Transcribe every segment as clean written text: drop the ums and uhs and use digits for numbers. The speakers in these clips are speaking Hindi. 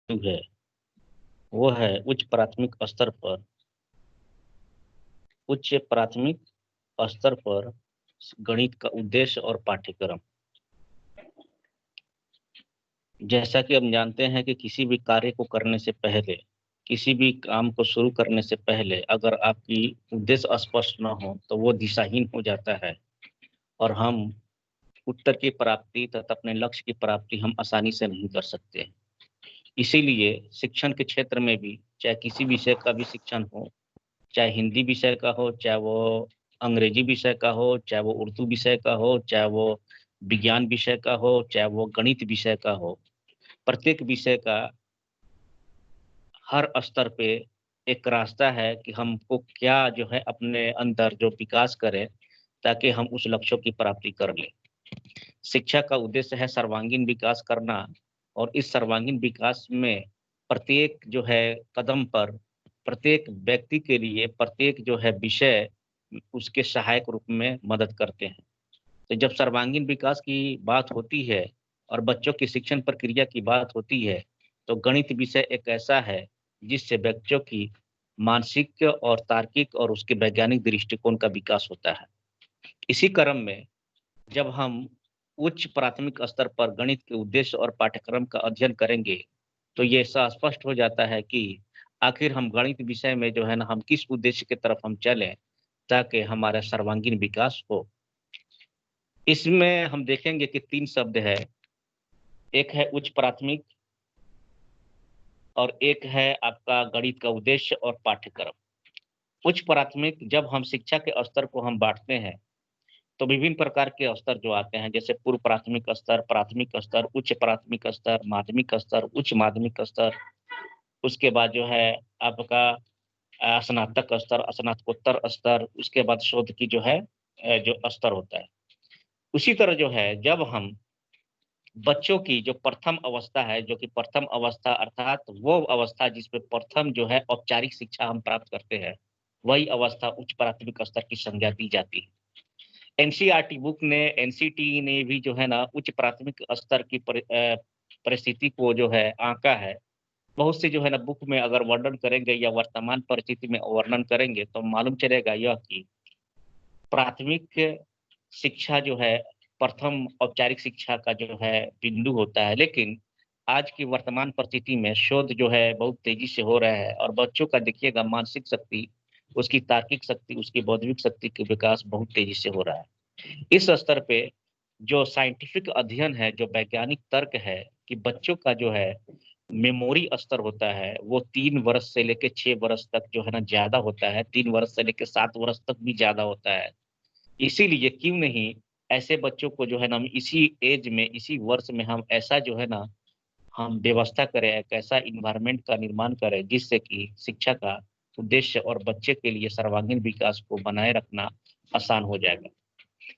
है वो है उच्च प्राथमिक स्तर पर गणित का उद्देश्य और पाठ्यक्रम। जैसा कि हम जानते हैं कि किसी भी कार्य को करने से पहले, किसी भी काम को शुरू करने से पहले अगर आपकी उद्देश्य स्पष्ट न हो तो वो दिशाहीन हो जाता है और हम उत्तर की प्राप्ति तथा अपने लक्ष्य की प्राप्ति हम आसानी से नहीं कर सकते। इसीलिए शिक्षण के क्षेत्र में भी, चाहे किसी विषय का भी शिक्षण हो, चाहे हिंदी विषय का हो, चाहे वो अंग्रेजी विषय का हो, चाहे वो उर्दू विषय का हो, चाहे वो विज्ञान विषय का हो, चाहे वो गणित विषय का हो, प्रत्येक विषय का हर स्तर पे एक रास्ता है कि हमको क्या जो है अपने अंदर जो विकास करें ताकि हम उस लक्ष्यों की प्राप्ति कर लें। शिक्षा का उद्देश्य है सर्वांगीण विकास करना और इस सर्वांगीण विकास में प्रत्येक जो है कदम पर, प्रत्येक व्यक्ति के लिए प्रत्येक जो है विषय उसके सहायक रूप में मदद करते हैं। तो जब सर्वांगीण विकास की बात होती है और बच्चों की शिक्षण प्रक्रिया की बात होती है, तो गणित विषय एक ऐसा है जिससे बच्चों की मानसिक और तार्किक और उसके वैज्ञानिक दृष्टिकोण का विकास होता है। इसी क्रम में जब हम उच्च प्राथमिक स्तर पर गणित के उद्देश्य और पाठ्यक्रम का अध्ययन करेंगे, तो ये स्पष्ट हो जाता है कि आखिर हम गणित विषय में जो है ना हम किस उद्देश्य की तरफ हम चलें ताकि हमारा सर्वांगीण विकास हो। इसमें हम देखेंगे कि 3 शब्द है, एक है उच्च प्राथमिक और एक है आपका गणित का उद्देश्य और पाठ्यक्रम। उच्च प्राथमिक जब हम शिक्षा के स्तर को हम बाँटते हैं, तो विभिन्न प्रकार के स्तर जो आते हैं जैसे पूर्व प्राथमिक स्तर, उच्च प्राथमिक स्तर, माध्यमिक स्तर, उच्च माध्यमिक स्तर, उसके बाद जो है आपका स्नातक स्तर, स्नातकोत्तर स्तर, उसके बाद शोध की जो है जो स्तर होता है। उसी तरह जो है जब हम बच्चों की जो प्रथम अवस्था है, जो कि प्रथम अवस्था अर्थात वो अवस्था जिसमें प्रथम जो है औपचारिक शिक्षा हम प्राप्त करते हैं, वही अवस्था उच्च प्राथमिक स्तर की संज्ञा दी जाती है। एनसीईआरटी बुक ने एनसीटी ने भी जो है ना उच्च प्राथमिक स्तर की परिस्थिति को जो है आंका है। बहुत से जो है ना बुक में अगर वर्णन करेंगे या वर्तमान परिस्थिति में वर्णन करेंगे तो मालूम चलेगा यह कि प्राथमिक शिक्षा जो है प्रथम औपचारिक शिक्षा का जो है बिंदु होता है। लेकिन आज की वर्तमान परिस्थिति में शोध जो है बहुत तेजी से हो रहा है और बच्चों का देखिएगा मानसिक शक्ति, उसकी तार्किक शक्ति, उसकी बौद्धिक शक्ति का विकास बहुत तेजी से हो रहा है। इस स्तर पे जो साइंटिफिक अध्ययन है, जो वैज्ञानिक तर्क है कि बच्चों का जो है मेमोरी स्तर होता है, वो 3 वर्ष से लेके 6 वर्ष तक जो है ना ज़्यादा होता है, 3 वर्ष से लेके 7 वर्ष तक भी ज़्यादा होता है। इसीलिए क्यों नहीं ऐसे बच्चों को जो है ना हम इसी एज में, इसी वर्ष में हम ऐसा जो है ना हम व्यवस्था करें, एक ऐसा एनवायरनमेंट का निर्माण करें जिससे कि शिक्षा का उद्देश्य और बच्चे के लिए सर्वांगीण विकास को बनाए रखना आसान हो जाएगा।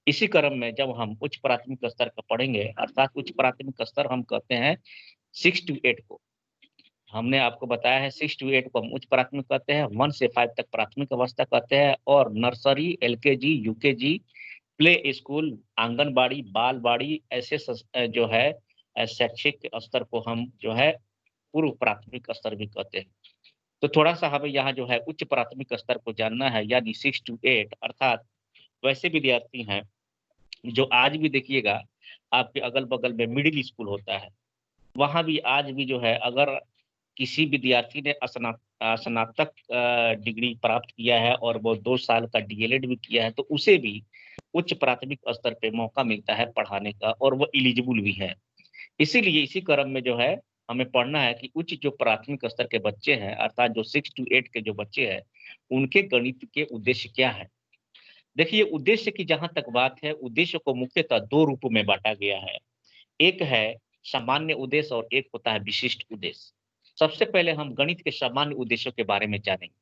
इसी क्रम में जब हम उच्च प्राथमिक स्तर का पढ़ेंगे अर्थात उच्च प्राथमिक स्तर हम कहते हैं 6 टू 8 को। हमने आपको बताया है 6 टू 8 को हम उच्च प्राथमिक कहते हैं, 1 से 5 तक प्राथमिक अवस्था कहते हैं और nursery, LKG, UKG, play school, Anganwadi, Balwadi ऐसे जो है शैक्षिक स्तर को हम जो है पूर्व प्राथमिक स्तर भी कहते हैं। तो थोड़ा-सा हमें यहाँ जो है उच्च प्राथमिक स्तर को जानना है यानी 6 टू 8 अर्थात वैसे विद्यार्थी हैं जो आज भी देखिएगा आपके अगल-बगल में मिडिल स्कूल होता है। वहाँ भी आज भी जो है अगर किसी विद्यार्थी ने स्नातक डिग्री प्राप्त किया है और वो 2 साल का डीएलएड भी किया है, तो उसे भी उच्च प्राथमिक स्तर पे मौका मिलता है पढ़ाने का और वो एलिजिबल भी है। इसीलिए इसी क्रम में जो है हमें पढ़ना है कि उच्च जो प्राथमिक स्तर के बच्चे हैं अर्थात जो 6 टू 8 के जो बच्चे हैं, उनके गणित के उद्देश्य क्या हैं? देखिए उद्देश्य की जहाँ तक बात है, उद्देश्य को मुख्यतः 2 रूपों में बाँटा गया है। एक है सामान्य उद्देश्य और एक होता है विशिष्ट उद्देश्य। सबसे पहले हम गणित के सामान्य उद्देश्यों के बारे में जानेंगे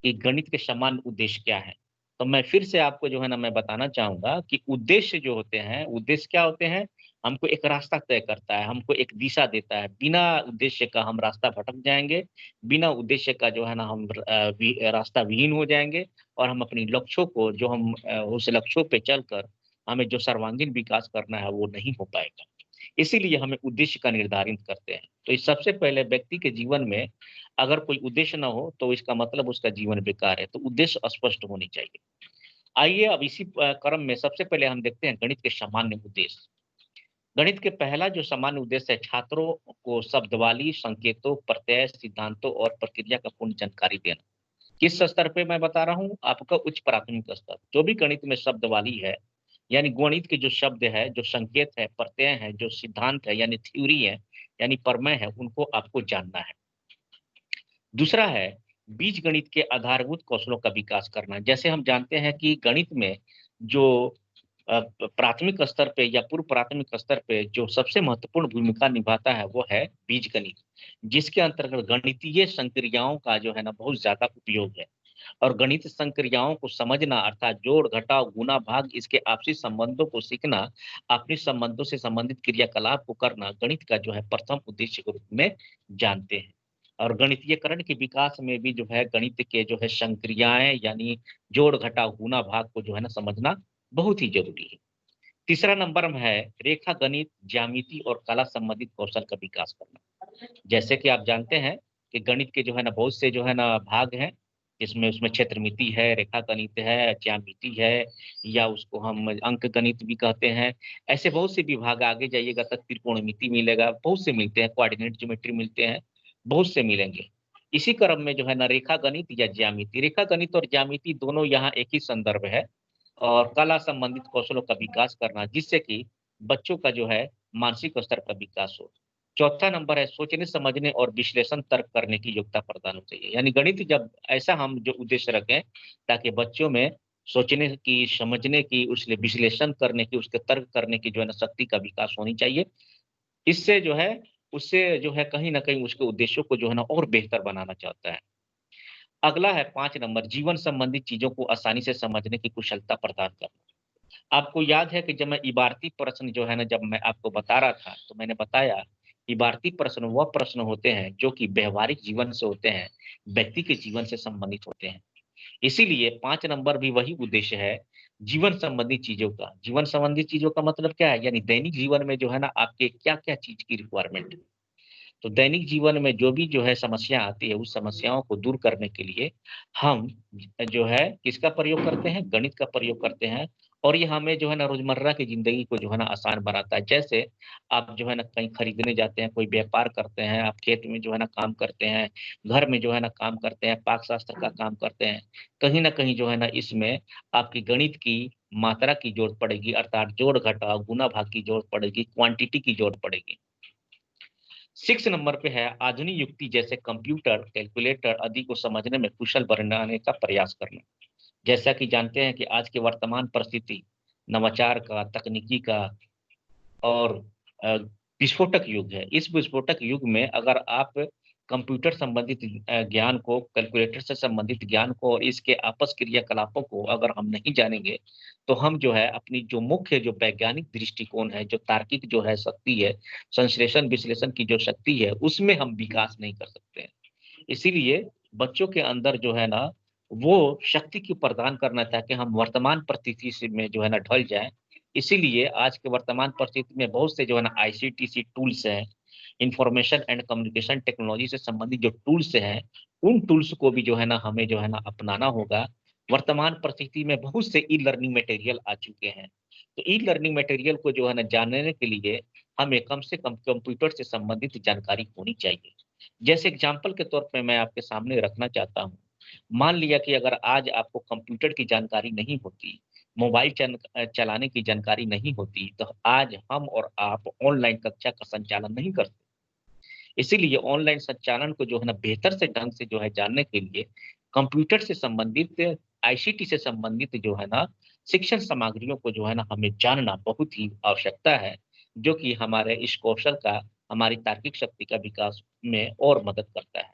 कि गणित के सामान्य उद्देश्य क्या हैं। तो मैं फिर से आपको जो है ना मैं बताना चाहूँगा कि उद्देश्य जो होते हैं, उद्देश्य क्या होते हैं? हमको एक रास्ता तय करता है, हमको एक दिशा देता है। बिना उद्देश्य का हम रास्ता भटक जाएँगे, बिना उद्देश्य का जो है ना हम रास्ता विहीन हो जाएँगे और हम अपनी लक्ष्यों को उस लक्ष्यों पे चलकर हमें जो सर्वांगीण विकास करना है, वो नहीं हो पाएगा। इसीलिए हमें उद्देश्य का निर्धारित करते हैं। तो इस सबसे पहले व्यक्ति के जीवन में अगर कोई उद्देश्य ना हो तो इसका मतलब उसका जीवन बेकार है, तो उद्देश्य स्पष्ट होनी चाहिए। आइए अब इसी क्रम में सबसे पहले हम देखते हैं गणित के सामान्य उद्देश्य। गणित के पहला जो सामान्य उद्देश्य है छात्रों को शब्दावली, संकेतों, प्रत्यय, सिद्धांतों और प्रक्रिया का पूर्ण जानकारी देना। किस स्तर पे मैं बता रहा हूँ? आपका उच्च प्राथमिक स्तर। जो भी गणित में शब्दावली है, यानी गणित के जो शब्द है, जो संकेत है, प्रत्यय है, जो सिद्धांत है यानी थ्योरी है, यानी प्रमेय है, उनको आपको जानना है। दूसरा है बीजगणित के आधारभूत कौशलों का विकास करना। जैसे हम जानते हैं कि गणित में जो प्राथमिक स्तर पे या पूर्व प्राथमिक स्तर पे जो सबसे महत्वपूर्ण भूमिका निभाता है वो है बीजगणित, जिसके अंतर्गत गणितीय संक्रियाओं का जो है ना बहुत ज़्यादा उपयोग है। और गणित संक्रियाओं को समझना अर्थात जोड़, घटाव, गुणा, भाग इसके आपसी संबंधों को सीखना, आपसी संबंधों से संबंधित क्रियाकलाप को करना गणित का जो है प्रथम उद्देश्य के रूप में जानते हैं। और गणितीयकरण के विकास में भी जो है गणित के जो है संक्रियाएँ यानी जोड़, घटाव, गुणा, भाग को जो है ना समझना बहुत ही ज़रूरी है। तीसरा नंबर में है रेखा गणित, ज्यामिति और कला संबंधित कौशल का विकास करना। जैसे कि आप जानते हैं कि गणित के जो है ना बहुत से जो है ना भाग हैं, जिसमें उसमें क्षेत्रमिति है, रेखा गणित है, ज्यामिति है या उसको हम अंक गणित भी कहते हैं। ऐसे बहुत से विभाग आगे जाइएगा तक त्रिकोणमिति मिलेगा, बहुत से मिलते हैं, कोऑर्डिनेट ज्योमेट्री मिलते हैं, बहुत से मिलेंगे। इसी क्रम में जो है ना रेखा गणित या ज्यामिति, रेखा गणित और ज्यामिति दोनों यहाँ एक ही संदर्भ है और कला संबंधित कौशलों का विकास करना जिससे कि बच्चों का जो है मानसिक स्तर का विकास हो। चौथा नंबर है सोचने, समझने और विश्लेषण तर्क करने की योग्यता प्रदान हो चाहिए। यानी गणित जब ऐसा हम जो उद्देश्य रखें ताकि बच्चों में सोचने की, समझने की, उसके विश्लेषण करने की, उसके तर्क करने की जो है ना शक्ति का विकास होनी चाहिए। इससे जो है उससे जो है कहीं न कहीं उसके उद्देश्यों को जो है ना और बेहतर बनाना चाहता है। अगला है 5 नंबर जीवन संबंधी चीज़ों को आसानी से समझने की कुशलता प्रदान करना। आपको याद है कि जब मैं इबारती प्रश्न जो है ना जब मैं आपको बता रहा था, तो मैंने बताया इबारती प्रश्न वह प्रश्न होते हैं जो कि व्यावहारिक जीवन से होते हैं, व्यक्ति के जीवन से संबंधित होते हैं। इसीलिए 5 नंबर भी वही उद्देश्य है, जीवन संबंधी चीज़ों का। जीवन संबंधी चीज़ों का मतलब क्या है? यानी दैनिक जीवन में जो है ना आपके क्या-क्या चीज़ की रिक्वायरमेंट है। तो दैनिक जीवन में जो भी जो है समस्या आती है, उस समस्याओं को दूर करने के लिए हम जो है किसका प्रयोग करते हैं? गणित का प्रयोग करते हैं और ये हमें जो है ना रोज़मर्रा की ज़िंदगी को जो है ना आसान बनाता है। जैसे आप जो है ना कहीं खरीदने जाते हैं, कोई व्यापार करते हैं, आप खेत में जो है ना काम करते हैं, घर में जो है ना काम करते हैं, पाकशास्त्र का काम करते हैं। कहीं न कहीं जो है ना इसमें आपकी गणित की मात्रा की ज़रूरत पड़ेगी अर्थात जोड़-घटाव, गुणा-भाग की ज़रूरत पड़ेगी, क्वांटिटी की ज़रूरत पड़ेगी। 6 नंबर पे है आधुनिक युक्ति जैसे कंप्यूटर, कैलकुलेटर आदि को समझने में कुशल बनाने का प्रयास करना। जैसा कि जानते हैं कि आज के वर्तमान परिस्थिति नवाचार का, तकनीकी का और अ, विस्फोटक युग है। इस विस्फोटक युग में अगर आप कंप्यूटर संबंधित ज्ञान को, कैलकुलेटर से संबंधित ज्ञान को और इसके आपस क्रियाकलापों को अगर हम नहीं जानेंगे, तो हम जो है अपनी जो मुख्य जो वैज्ञानिक दृष्टिकोण है, जो तार्किक जो है शक्ति है, संश्लेषण विश्लेषण की जो शक्ति है, उसमें हम विकास नहीं कर सकते हैं। इसीलिए बच्चों के अंदर जो है ना, वो शक्ति को प्रदान करना ताकि हम वर्तमान परिस्थिति से में जो है ना ढल जाएँ। इसीलिए आज के वर्तमान परिस्थिति में बहुत से जो है ना आईसीटीसी टूल्स हैं, इंफॉर्मेशन एंड कम्युनिकेशन टेक्नोलॉजी से संबंधित जो टूल्स हैं, उन टूल्स को भी जो है ना हमें जो है ना अपनाना होगा। वर्तमान परिस्थिति में बहुत से ई लर्निंग मटेरियल आ चुके हैं। तो ई लर्निंग मटेरियल को जो है ना जानने के लिए हमें कम से कम कंप्यूटर से संबंधित जानकारी होनी चाहिए। जैसे एग्जाम्पल के तौर पे मैं आपके सामने रखना चाहता हूँ। मान लिया कि अगर आज आपको कंप्यूटर की जानकारी नहीं होती, मोबाइल चलाने की जानकारी नहीं होती, तो आज हम और आप ऑनलाइन कक्षा का संचालन नहीं कर सकते। इसीलिए ऑनलाइन संचालन को जो है ना बेहतर से ढंग से जो है जानने के लिए कंप्यूटर से संबंधित, आईसीटी से संबंधित जो है ना शिक्षण सामग्रियों को जो है ना हमें जानना बहुत ही आवश्यकता है, जो कि हमारे इस कौशल का, हमारी तार्किक शक्ति का विकास में और मदद करता है।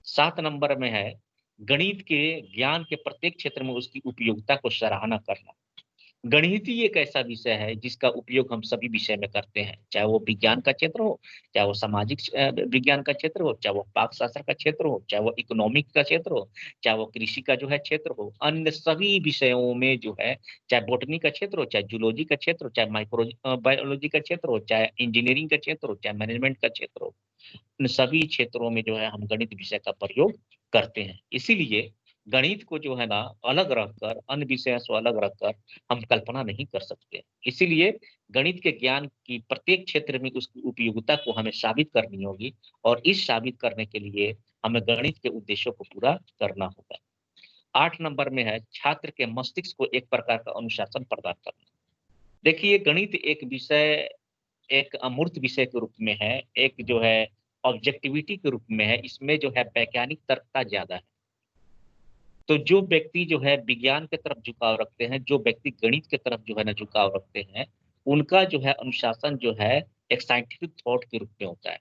7 नंबर में है, गणित के ज्ञान के प्रत्येक क्षेत्र में उसकी उपयोगिता को सराहना करना। गणित ही एक ऐसा विषय है जिसका उपयोग हम सभी विषय में करते हैं, चाहे वो विज्ञान का क्षेत्र हो, चाहे वो सामाजिक विज्ञान का क्षेत्र हो, चाहे वो पाकशास्त्र का क्षेत्र हो, चाहे वो इकोनॉमिक का क्षेत्र हो, चाहे वो कृषि का जो है क्षेत्र हो, अन्य सभी विषयों में जो है, चाहे बॉटनी का क्षेत्र हो, चाहे जूलॉजी का क्षेत्र हो, चाहे माइक्रो बायोलॉजी का क्षेत्र हो, चाहे इंजीनियरिंग का क्षेत्र हो, चाहे मैनेजमेंट का क्षेत्र हो, इन सभी क्षेत्रों में जो है हम गणित विषय का प्रयोग करते हैं। इसीलिए गणित को जो है ना अलग रखकर, अन्य विषयों से अलग रखकर हम कल्पना नहीं कर सकते। इसीलिए गणित के ज्ञान की प्रत्येक क्षेत्र में उसकी उपयोगिता को हमें साबित करनी होगी और इस साबित करने के लिए हमें गणित के उद्देश्यों को पूरा करना होगा। 8 नंबर में है छात्र के मस्तिष्क को एक प्रकार का अनुशासन प्रदान करना। देखिए गणित एक विषय, एक अमूर्त विषय के रूप में है, एक जो है ऑब्जेक्टिविटी के रूप में है, इसमें जो है वैज्ञानिक तर्कता ज़्यादा है। तो जो व्यक्ति जो है विज्ञान की तरफ झुकाव रखते हैं, जो व्यक्ति गणित की तरफ जो है ना झुकाव रखते हैं, उनका जो है अनुशासन जो है एक साइंटिफिक थॉट के रूप में होता है।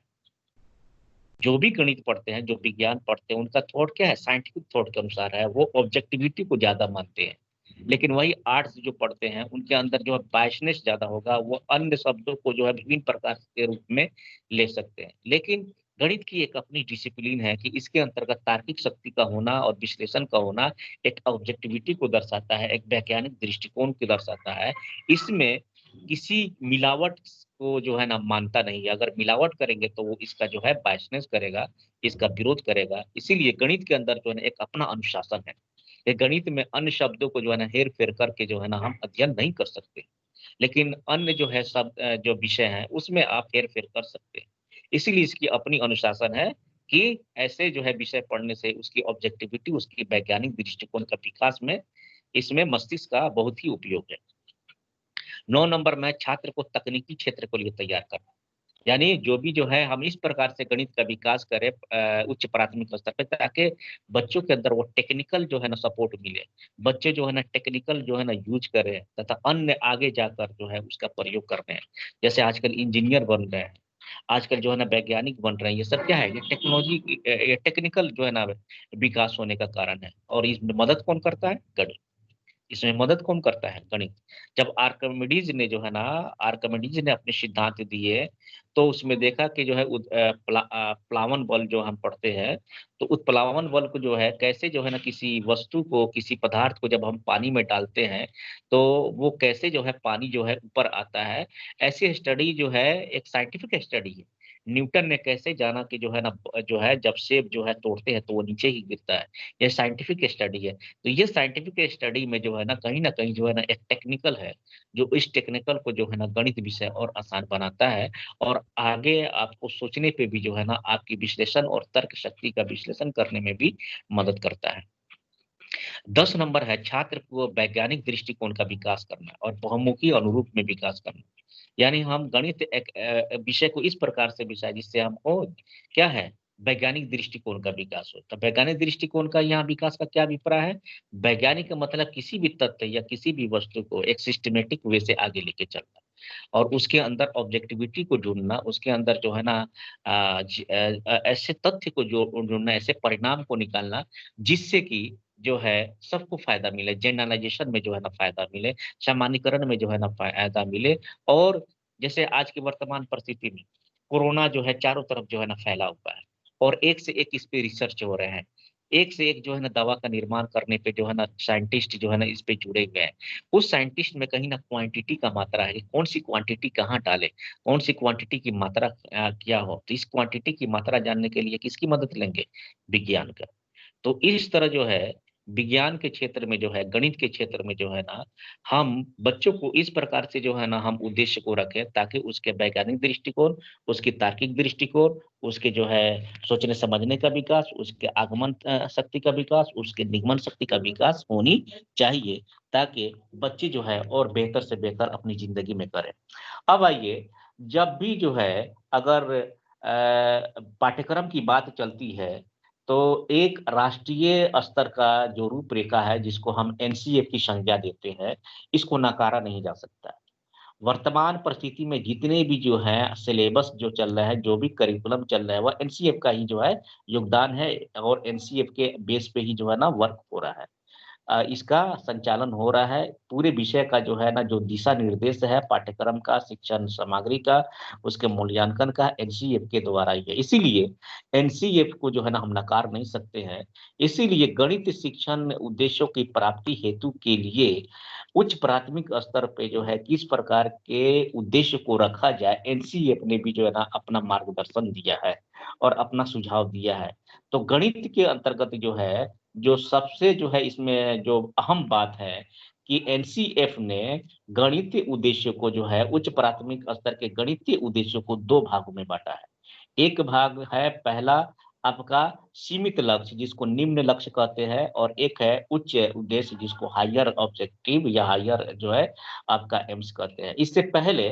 जो भी गणित पढ़ते हैं, जो विज्ञान पढ़ते हैं, उनका थॉट क्या है? साइंटिफिक थॉट के अनुसार है, वो ऑब्जेक्टिविटी को ज़्यादा मानते हैं। लेकिन वही आर्ट्स जो पढ़ते हैं, उनके अंदर जो है बायसनेस ज़्यादा होगा, वो अन्य शब्दों को जो है विभिन्न प्रकार के रूप में ले सकते हैं। लेकिन गणित की एक अपनी डिसिप्लिन है कि इसके अंतर्गत तार्किक शक्ति का होना और विश्लेषण का होना एक ऑब्जेक्टिविटी को दर्शाता है, एक वैज्ञानिक दृष्टिकोण को दर्शाता है। इसमें किसी मिलावट को जो है ना मानता नहीं है। अगर मिलावट करेंगे तो वो इसका जो है बायसनेस करेगा, इसका विरोध करेगा। इसीलिए गणित के अंदर जो है ना एक अपना अनुशासन है। ये गणित में अन्य शब्दों को जो है ना हेर-फेर करके जो है ना हम अध्ययन नहीं कर सकते। लेकिन अन्य जो है जो विषय हैं उसमें आप हेर-फेर कर सकते हैं। इसीलिए इसकी अपनी अनुशासन है कि ऐसे जो है विषय पढ़ने से उसकी ऑब्जेक्टिविटी, उसकी वैज्ञानिक दृष्टिकोण का विकास में इसमें मस्तिष्क का बहुत ही उपयोग है। 9 नंबर में छात्र को तकनीकी क्षेत्र के लिए तैयार करना। यानी जो भी जो है हम इस प्रकार से गणित का विकास करें उच्च प्राथमिक स्तर पे ताकि बच्चों के अंदर वो टेक्निकल जो है ना सपोर्ट मिले। बच्चे जो है ना टेक्निकल जो है ना यूज़ करें तथा अन्य आगे जाकर जो है उसका प्रयोग कर रहे हैं। जैसे आजकल इंजीनियर बन रहे हैं, आजकल जो है ना वैज्ञानिक बन रहे हैं। ये सब क्या है? ये टेक्नोलॉजी ये टेक्निकल जो है ना विकास होने का कारण है और इसमें मदद कौन करता है? गणित। इसमें मदद कौन करता है? गणित। जब आर्किमिडीज़ ने अपने सिद्धांत दिए, तो उसमें देखा कि जो है प्लावन बल जो हम पढ़ते हैं, तो उत्प्लावन बल को जो है कैसे जो है ना किसी वस्तु को, किसी पदार्थ को जब हम पानी में डालते हैं, तो वो कैसे जो है पानी जो है ऊपर आता है। ऐसी स्टडी जो है एक साइंटिफिक स्टडी है। न्यूटन ने कैसे जाना कि जो है ना जो है जब सेब जो है तोड़ते हैं तो वो नीचे ही गिरता है। ये साइंटिफिक स्टडी है। तो ये साइंटिफिक स्टडी में जो है ना कहीं न कहीं जो है ना एक टेक्निकल है, जो इस टेक्निकल को जो है ना गणित विषय और आसान बनाता है और आगे आपको सोचने पे भी जो है ना आपकी विश्लेषण और तर्क शक्ति का विश्लेषण करने में भी मदद करता है। 10 नंबर है छात्र को वैज्ञानिक दृष्टिकोण का विकास करना और बहुमुखी अनुरूप में विकास करना। यानी हम गणित एक विषय को इस प्रकार से विषय जिससे हमको क्या है वैज्ञानिक दृष्टिकोण का विकास हो। तो वैज्ञानिक दृष्टिकोण का यहाँ विकास का क्या अभिप्राय है? वैज्ञानिक का मतलब किसी भी तथ्य या किसी भी वस्तु को एक सिस्टमैटिक वे से आगे लेके चलना और उसके अंदर ऑब्जेक्टिविटी को ढूँढना, उसके अंदर जो है ना ऐसे तथ्य को ढूँढना, ऐसे परिणाम को निकालना जिससे कि जो है सबको फ़ायदा मिले, जनरलाइज़ेशन में जो है ना फ़ायदा मिले, सामान्यीकरण में जो है ना फ़ायदा मिले और जैसे आज की वर्तमान परिस्थिति में कोरोना जो है चारों तरफ जो है ना फैला हुआ है और एक से एक इस पे रिसर्च हो रहे हैं। एक से एक जो है ना दवा का निर्माण करने पे जो है ना साइंटिस्ट जो है ना इस पे जुड़े हुए हैं। उस साइंटिस्ट में कहीं न क्वांटिटी का मात्रा है, कौन-सी क्वांटिटी कहाँ डालें, कौन-सी क्वांटिटी की मात्रा क्या हो? तो इस क्वांटिटी की मात्रा जानने के लिए किसकी मदद लेंगे? विज्ञान का। तो इस तरह जो है विज्ञान के क्षेत्र में जो है, गणित के क्षेत्र में जो है ना, हम बच्चों को इस प्रकार से जो है ना हम उद्देश्य को रखें ताकि उसके वैज्ञानिक दृष्टिकोण, उसकी तार्किक दृष्टिकोण, उसके जो है सोचने-समझने का विकास, उसके आगमन शक्ति का विकास, उसके निगमन शक्ति का विकास होनी चाहिए ताकि बच्चे जो है और बेहतर से बेहतर अपनी ज़िंदगी में करें। अब आइए, जब भी जो है अगर पाठ्यक्रम की बात चलती है, तो एक राष्ट्रीय स्तर का जो रूपरेखा है, जिसको हम एनसीएफ की संज्ञा देते हैं, इसको नकारा नहीं जा सकता। वर्तमान परिस्थिति में जितने भी जो हैं सिलेबस जो चल रहा है, जो भी करिकुलम चल रहा है, वह एनसीएफ का ही जो है योगदान है और एनसीएफ के बेस पे ही जो है ना वर्क हो रहा है। इसका संचालन हो रहा है। पूरे विषय का जो है ना जो दिशा निर्देश है पाठ्यक्रम का, शिक्षण सामग्री का, उसके मूल्यांकन का एनसीईएफ के द्वारा ही है। इसीलिए एनसीईएफ को जो है ना हम नकार नहीं सकते हैं। इसीलिए गणित शिक्षण उद्देश्यों की प्राप्ति हेतु के लिए उच्च प्राथमिक स्तर पे जो है किस प्रकार के उद्देश्य को रखा जाए, एनसीईएफ ने भी जो है ना अपना मार्गदर्शन दिया है और अपना सुझाव दिया है। तो गणित के अंतर्गत जो है, जो सबसे जो है इसमें जो अहम बात है कि एनसीईएफ ने गणितीय उद्देश्यों को जो है उच्च प्राथमिक स्तर के गणितीय उद्देश्यों को 2 भागों में बाँटा है। एक भाग है पहला आपका सीमित लक्ष्य जिसको निम्न लक्ष्य कहते हैं और एक है उच्च उद्देश्य जिसको हायर ऑब्जेक्टिव या हायर जो है आपका एम्स कहते हैं। इससे पहले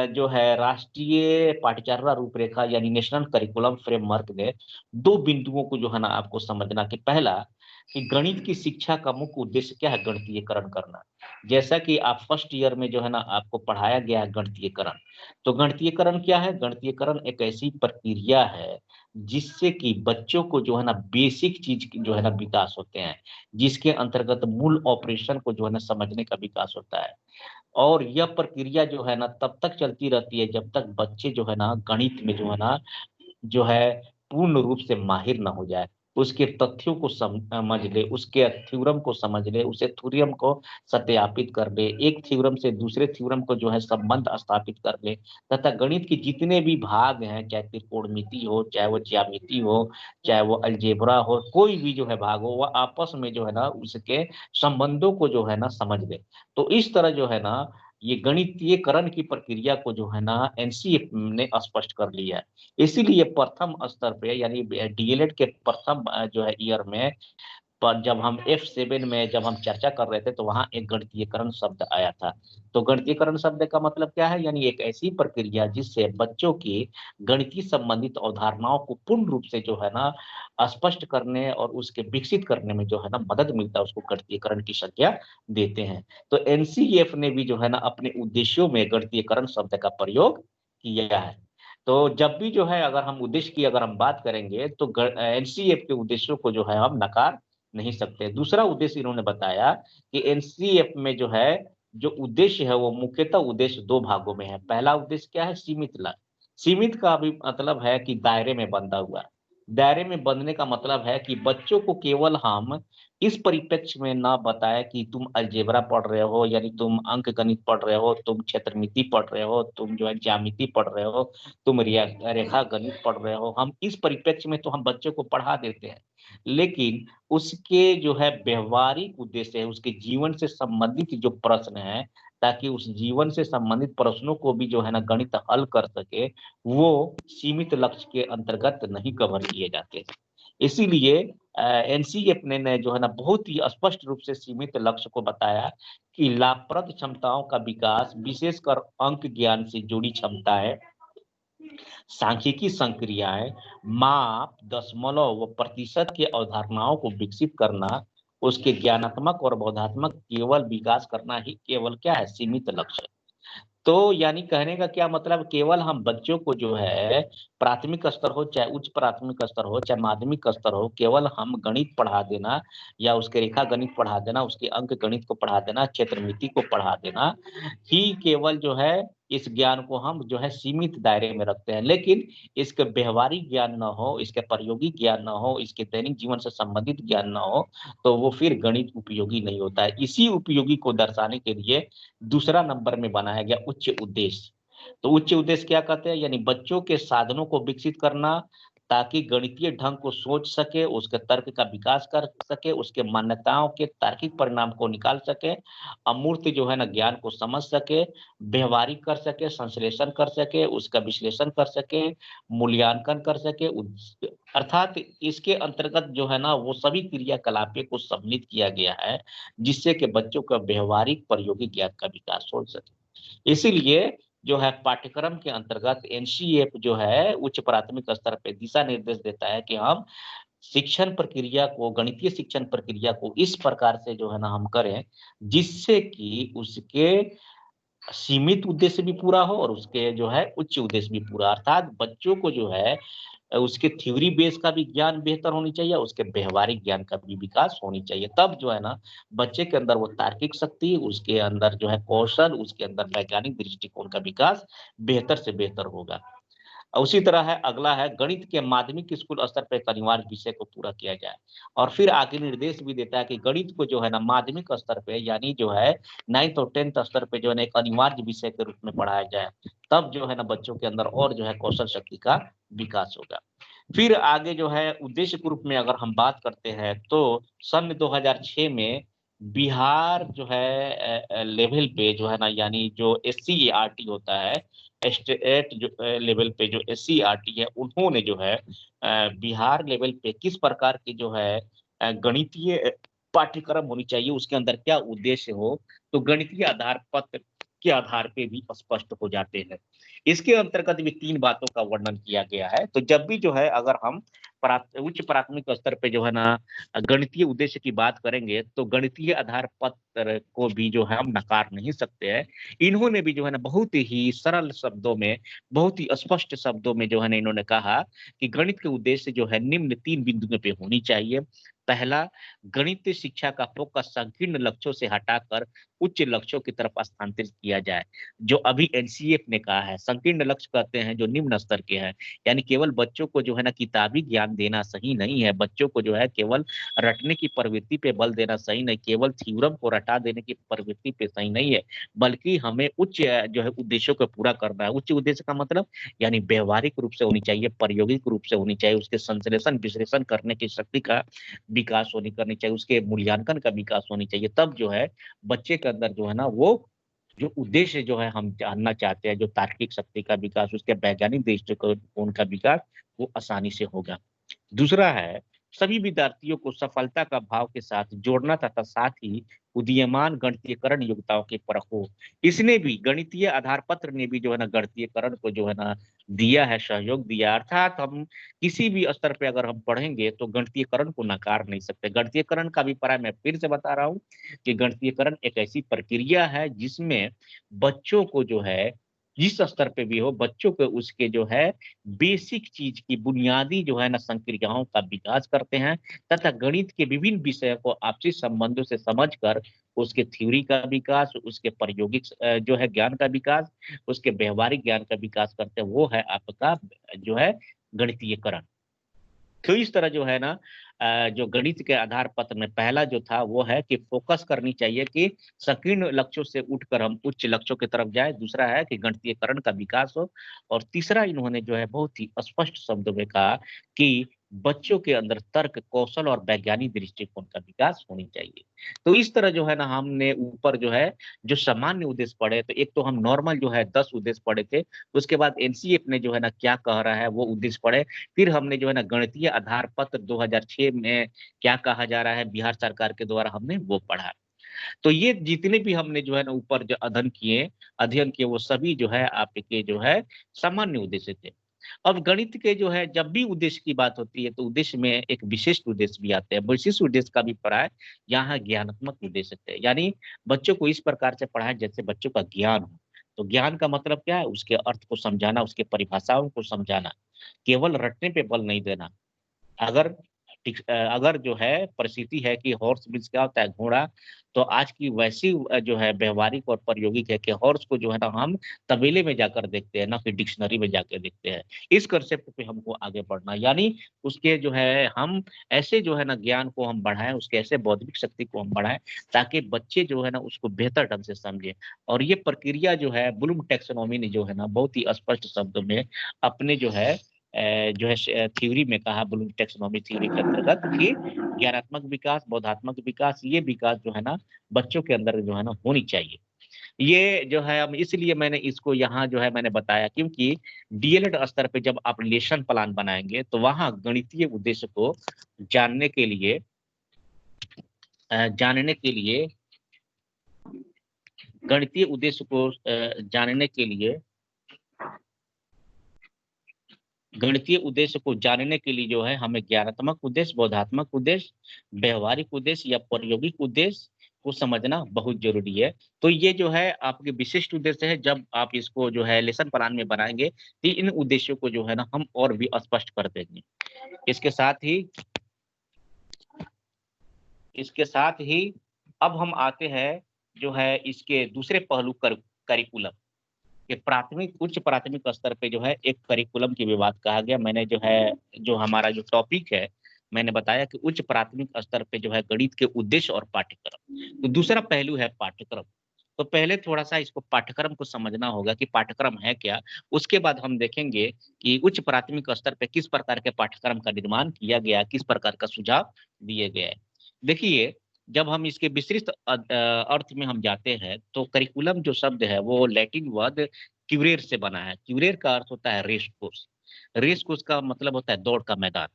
जो है राष्ट्रीय पाठ्यचर्या रूपरेखा यानी नेशनल करिकुलम फ्रेमवर्क ने 2 बिंदुओं को जो है ना आपको समझना कि पहला कि गणित की शिक्षा का मुख्य उद्देश्य क्या है? गणितीयकरण करना। जैसा कि आप फर्स्ट ईयर में जो है ना आपको पढ़ाया गया है गणितीयकरण। तो गणितीयकरण क्या है? गणितीयकरण एक ऐसी प्रक्रिया है, जिससे कि बच्चों को जो है ना बेसिक चीज़ की जो है ना विकास होते हैं, जिसके अंतर्गत मूल ऑपरेशन को जो है ना समझने का विकास होता है। और यह प्रक्रिया जो है ना तब तक चलती रहती है जब तक बच्चे जो है ना गणित में जो है ना जो है पूर्ण रूप से माहिर ना हो जाए। उसके तथ्यों को समझ ले, उसके थ्योरम को समझ ले, उसे थ्योरम को सत्यापित कर ले, एक थ्योरम से दूसरे थ्योरम को जो है संबंध स्थापित कर ले तथा गणित के जितने भी भाग हैं, चाहे त्रिकोणमिति हो, चाहे वो ज्यामिति हो, चाहे वो अलजेब्रा हो, कोई भी जो है भाग हो, वह आपस में जो है ना उसके संबंधों को जो है ना समझ ले। तो इस तरह जो है ना ये गणितीयकरण की प्रक्रिया को जो है ना एनसीईएफ ने स्पष्ट कर लिया है। इसीलिए प्रथम स्तर पे यानी डीएलएड के प्रथम जो है ईयर में पर जब हम F7 में जब हम चर्चा कर रहे थे तो वहाँ एक गणितीयकरण शब्द आया था। तो गणितीयकरण शब्द का मतलब क्या है? यानी एक ऐसी प्रक्रिया जिससे बच्चों की गणितीय संबंधित अवधारणाओं को पूर्ण रूप से जो है ना स्पष्ट करने और उसके विकसित करने में जो है ना मदद मिलता है, उसको गणितीयकरण की संज्ञा देते हैं। तो एनसीईएफ ने भी जो है ना अपने उद्देश्यों में गणितीयकरण शब्द का प्रयोग किया है। तो जब भी जो है अगर हम उद्देश्य की अगर हम बात करेंगे तो एनसीईएफ के उद्देश्यों को जो है हम नकार नहीं सकते। दूसरा उद्देश्य इन्होंने बताया कि एनसीईएफ में जो है, जो उद्देश्य है वो मुख्यतः उद्देश्य 2 भागों में है। पहला उद्देश्य क्या है? सीमित लक्ष्य। सीमित का भी मतलब है कि दायरे में बंधा हुआ। दायरे में बंधने का मतलब है कि बच्चों को केवल हम इस परिप्रेक्ष्य में ना बताएँ कि तुम अलजेब्रा पढ़ रहे हो, यानी तुम अंकगणित पढ़ रहे हो, तुम क्षेत्रमिति पढ़ रहे हो, तुम जो है ज्यामिति पढ़ रहे हो, तुम रेखा गणित पढ़ रहे हो। हम इस परिप्रेक्ष्य में तो हम बच्चों को पढ़ा देते हैं। लेकिन उसके जो है व्यावहारिक उद्देश्य है, उसके जीवन से संबंधित जो प्रश्न हैं, ताकि उस जीवन से संबंधित प्रश्नों को भी जो है ना गणित हल कर सके, वो सीमित लक्ष्य के अंतर्गत नहीं कवर किए जाते। इसीलिए एनसीईएफ ने जो है ना बहुत ही स्पष्ट रूप से सीमित लक्ष्य को बताया कि लाभप्रद क्षमताओं का विकास, विशेषकर अंक ज्ञान से जुड़ी क्षमताएँ, सांख्यिकी संक्रियाएँ, माप, दशमलव व प्रतिशत की अवधारणाओं को विकसित करना, उसके ज्ञानात्मक और बोधात्मक केवल विकास करना ही केवल क्या है? सीमित लक्ष्य है। तो यानी कहने का क्या मतलब केवल हम बच्चों को जो है प्राथमिक स्तर हो, चाहे उच्च प्राथमिक स्तर हो, चाहे माध्यमिक स्तर हो, केवल हम गणित पढ़ा देना या उसके रेखा गणित पढ़ा देना, उसके अंक गणित को पढ़ा देना, क्षेत्रमिति को पढ़ा देना ही केवल जो है इस ज्ञान को हम जो है सीमित दायरे में रखते हैं। लेकिन इसके व्यावहारिक ज्ञान ना हो, इसके प्रायोगिक ज्ञान ना हो, इसके दैनिक जीवन से संबंधित ज्ञान ना हो, तो वो फिर गणित उपयोगी नहीं होता है। इसी उपयोगी को दर्शाने के लिए दूसरा नंबर में बनाया गया उच्च उद्देश्य। तो उच्च उद्देश्य क्या कहते हैं? यानी बच्चों के साधनों को विकसित करना, ताकि गणितीय ढंग को सोच सके, उसके तर्क का विकास कर सके, उसके मान्यताओं के तार्किक परिणाम को निकाल सके, अमूर्त जो है ना ज्ञान को समझ सके, व्यवहारिक कर सके, संश्लेषण कर सके, उसका विश्लेषण कर सके, मूल्यांकन कर सके। अर्थात इसके अंतर्गत जो है ना वो सभी क्रियाकलापों को सम्मिलित किया गया है, जिससे कि बच्चों का व्यवहारिक प्रायोगिक ज्ञान का विकास हो सके। इसीलिए जो है पाठ्यक्रम के अंतर्गत एनसीईएफ जो है उच्च प्राथमिक स्तर पे दिशा निर्देश देता है कि हम शिक्षण प्रक्रिया को, गणितीय शिक्षण प्रक्रिया को इस प्रकार से जो है ना हम करें, जिससे कि उसके सीमित उद्देश्य भी पूरा हो और उसके जो है उच्च उद्देश्य भी पूरा, अर्थात बच्चों को जो है उसके थ्योरी बेस का भी ज्ञान बेहतर होनी चाहिए, उसके व्यवहारिक ज्ञान का भी विकास होनी चाहिए। तब जो है ना बच्चे के अंदर वो तार्किक शक्ति, उसके अंदर जो है कौशल, उसके अंदर वैज्ञानिक दृष्टिकोण का विकास बेहतर से बेहतर होगा। उसी तरह है अगला है गणित के माध्यमिक स्कूल स्तर पे एक अनिवार्य विषय को पूरा किया जाए और फिर आगे निर्देश भी देता है कि गणित को जो है ना माध्यमिक स्तर पे यानी जो है 9th और 10th स्तर पे जो है ना एक अनिवार्य विषय के रूप में पढ़ाया जाए। तब जो है ना बच्चों के अंदर और जो है कौशल शक्ति का विकास होगा। फिर आगे जो है उद्देश्य के रूप में अगर हम बात करते हैं तो सन 2006 में बिहार जो है लेवल पे जो है ना यानी जो एससीईआरटी होता है, स्टेट जो लेवल पे जो एससीईआरटी है उन्होंने जो है बिहार लेवल पे किस प्रकार की जो है गणितीय पाठ्यक्रम होनी चाहिए, उसके अंदर क्या उद्देश्य हो, तो गणितीय आधार पत्र के आधार पे भी स्पष्ट हो जाते हैं। इसके अंतर्गत भी 3 बातों का वर्णन किया गया है। तो जब भी जो है अगर हम उच्च प्राथमिक स्तर पे जो है ना गणितीय उद्देश्य की बात करेंगे, तो गणितीय आधार पत्र को भी जो है हम नकार नहीं सकते हैं। इन्होंने भी जो है ना बहुत ही सरल शब्दों में, बहुत ही स्पष्ट शब्दों में जो है ना इन्होंने कहा कि गणित के उद्देश्य जो है निम्न 3 बिंदुओं पे होनी चाहिए। पहला, गणित शिक्षा का फोकस संकीर्ण लक्ष्यों से हटाकर उच्च लक्ष्यों की तरफ स्थानांतरित किया जाए। जो अभी एनसीएफ ने कहा है, संकीर्ण लक्ष्य कहते हैं जो निम्न स्तर के हैं, यानी केवल बच्चों को जो है ना किताबी ज्ञान देना सही नहीं है, बच्चों को जो है केवल रटने की प्रवृत्ति पे बल देना सही नहीं, केवल थ्योरम को रटा देने की प्रवृत्ति पे सही नहीं है, बल्कि हमें उच्च जो है उद्देश्यों को पूरा करना है। उच्च उद्देश्य का मतलब यानी व्यवहारिक रूप से होनी चाहिए, प्रायोगिक रूप से होनी चाहिए, उसके संश्लेषण विश्लेषण करने की शक्ति का विकास होनी करनी चाहिए, उसके मूल्यांकन का विकास होनी चाहिए। तब जो है बच्चे के अंदर जो है ना वो जो उद्देश्य जो है हम जानना चाहते हैं, जो तार्किक शक्ति का विकास, उसके वैज्ञानिक दृष्टिकोण का विकास, वो आसानी से होगा। दूसरा है सभी विद्यार्थियों को सफलता का भाव के साथ जोड़ना तथा साथ ही उदीयमान गणितीयकरण योग्यताओं की परख हो। इसने भी गणितीय आधार पत्र ने भी जो है ना गणितीयकरण को जो है ना दिया है, सहयोग दिया, अर्थात हम किसी भी स्तर पे अगर हम पढ़ेंगे तो गणितीयकरण को नकार नहीं सकते। गणितीयकरण का अभिप्राय मैं फिर से बता रहा हूँ कि गणितीयकरण एक ऐसी प्रक्रिया है जिसमें बच्चों को जो है जिस स्तर पे भी हो बच्चों को उसके जो है बेसिक चीज की बुनियादी जो है ना संक्रियाओं का विकास करते हैं तथा गणित के विभिन्न विषयों को आपसी संबंधों से समझकर उसके थ्योरी का विकास, उसके प्रायोगिक जो है ज्ञान का विकास, उसके व्यवहारिक ज्ञान का विकास करते हैं, वो है आपका जो है गणितीयकरण। तो इस तरह जो है ना जो गणित के आधार पत्र में पहला जो था वो है कि फोकस करनी चाहिए कि संकीर्ण लक्ष्यों से उठकर हम उच्च लक्ष्यों की तरफ जाए। दूसरा है कि गणितीयकरण का विकास हो और तीसरा इन्होंने जो है बहुत ही स्पष्ट शब्दों में कहा कि बच्चों के अंदर तर्क कौशल और वैज्ञानिक दृष्टिकोण का विकास होनी चाहिए। तो इस तरह जो है ना हमने ऊपर जो है जो सामान्य उद्देश्य पढ़े, तो एक तो हम नॉर्मल जो है 10 उद्देश्य पढ़े थे, उसके बाद एनसीएफ ने जो है ना क्या कह रहा है वो उद्देश्य पढ़े, फिर हमने जो है ना गणितीय आधार पत्र 2006 में क्या कहा जा रहा है बिहार सरकार के द्वारा हमने वो पढ़ा। तो ये जितने भी हमने जो है ना ऊपर जो अध्ययन किए वो सभी जो है आपके जो है सामान्य उद्देश्य थे। अब गणित के जो है जब भी उद्देश्य की बात होती है तो उद्देश्य में एक विशिष्ट उद्देश्य भी आते हैं। विशिष्ट उद्देश्य का भी पढ़ाए, यहाँ ज्ञानात्मक उद्देश्य थे, यानी बच्चों को इस प्रकार से पढ़ाए जैसे बच्चों का ज्ञान हो। तो ज्ञान का मतलब क्या है? उसके अर्थ को समझाना, उसके परिभाषाओं को समझाना, केवल रटने पे बल नहीं देना। अगर अगर जो है परिस्थिति है कि हॉर्स मीन्स क्या होता है घोड़ा, तो आज की वैसी जो है व्यवहारिक और प्रायोगिक है कि हॉर्स को जो है ना हम तबेले में जाकर देखते हैं, ना कि डिक्शनरी में जाकर देखते हैं। इस कंसेप्ट पे हमको आगे बढ़ना, यानी उसके जो है हम ऐसे जो है ना ज्ञान को हम बढ़ाएं, उसके ऐसे बौद्धिक शक्ति को हम बढ़ाएं ताकि बच्चे जो है ना उसको बेहतर ढंग से समझे। और ये प्रक्रिया जो है ब्लूम टैक्सोनॉमी ने जो है ना बहुत ही स्पष्ट शब्दों में अपने जो है थ्योरी में कहा, ब्लूम टैक्सोनॉमी थ्योरी के अंतर्गत कि ज्ञानात्मक विकास, बौद्धात्मक विकास, ये विकास जो है ना बच्चों के अंदर जो है ना होनी चाहिए। ये जो है अब इसलिए मैंने इसको यहाँ जो है मैंने बताया क्योंकि डीएलएड स्तर पे जब आप लेसन प्लान बनाएंगे तो वहाँ गणितीय उद्देश्य को जानने के लिए जानने के लिए गणितीय उद्देश्य को जानने के लिए गणितीय उद्देश्य को जानने के लिए जो है हमें ज्ञानात्मक उद्देश्य, बोधात्मक उद्देश्य, व्यवहारिक उद्देश्य या प्रायोगिक उद्देश्य को समझना बहुत जरूरी है। तो ये जो है आपके विशिष्ट उद्देश्य है, जब आप इसको जो है लेसन प्लान में बनाएंगे तो इन उद्देश्यों को जो है ना हम और भी स्पष्ट कर देंगे। इसके साथ ही इसके साथ ही अब हम आते हैं जो है इसके दूसरे पहलू करिकुलम के प्राथमिक उच्च प्राथमिक स्तर पे जो है एक करिकुलम की भी बात कहा गया। मैंने जो है जो हमारा जो टॉपिक है मैंने बताया कि उच्च प्राथमिक स्तर पे जो है गणित के उद्देश्य और पाठ्यक्रम। तो दूसरा पहलू है पाठ्यक्रम। तो पहले थोड़ा-सा इसको पाठ्यक्रम को समझना होगा कि पाठ्यक्रम है क्या? उसके बाद हम देखेंगे कि उच्च प्राथमिक स्तर पे किस प्रकार के पाठ्यक्रम का निर्माण किया गया, किस प्रकार का सुझाव दिए गए हैं। देखिए, जब हम इसके विस्तृत अर्थ में हम जाते हैं, तो करिकुलम जो शब्द है वो लैटिन वर्ड क्यूरेर से बना है। क्यूरेर का अर्थ होता है रेस कोर्स। रेस कोर्स का मतलब होता है दौड़ का मैदान।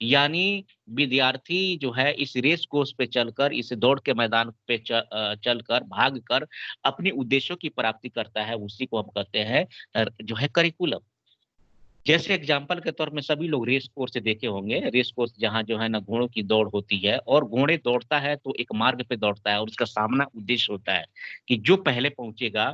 यानी विद्यार्थी जो है इस रेस कोर्स पे चलकर, इस दौड़ के मैदान पे चलकर, भागकर अपने उद्देश्यों की प्राप्ति करता है, उसी को हम कहते हैं जो है करिकुलम। जैसे एग्जाम्पल के तौर में सभी लोग रेस कोर्स से देखे होंगे, रेस कोर्स जहाँ जो है ना घोड़ों की दौड़ होती है और घोड़े दौड़ता है तो एक मार्ग पे दौड़ता है और उसका सामना उद्देश्य होता है कि जो पहले पहुंचेगा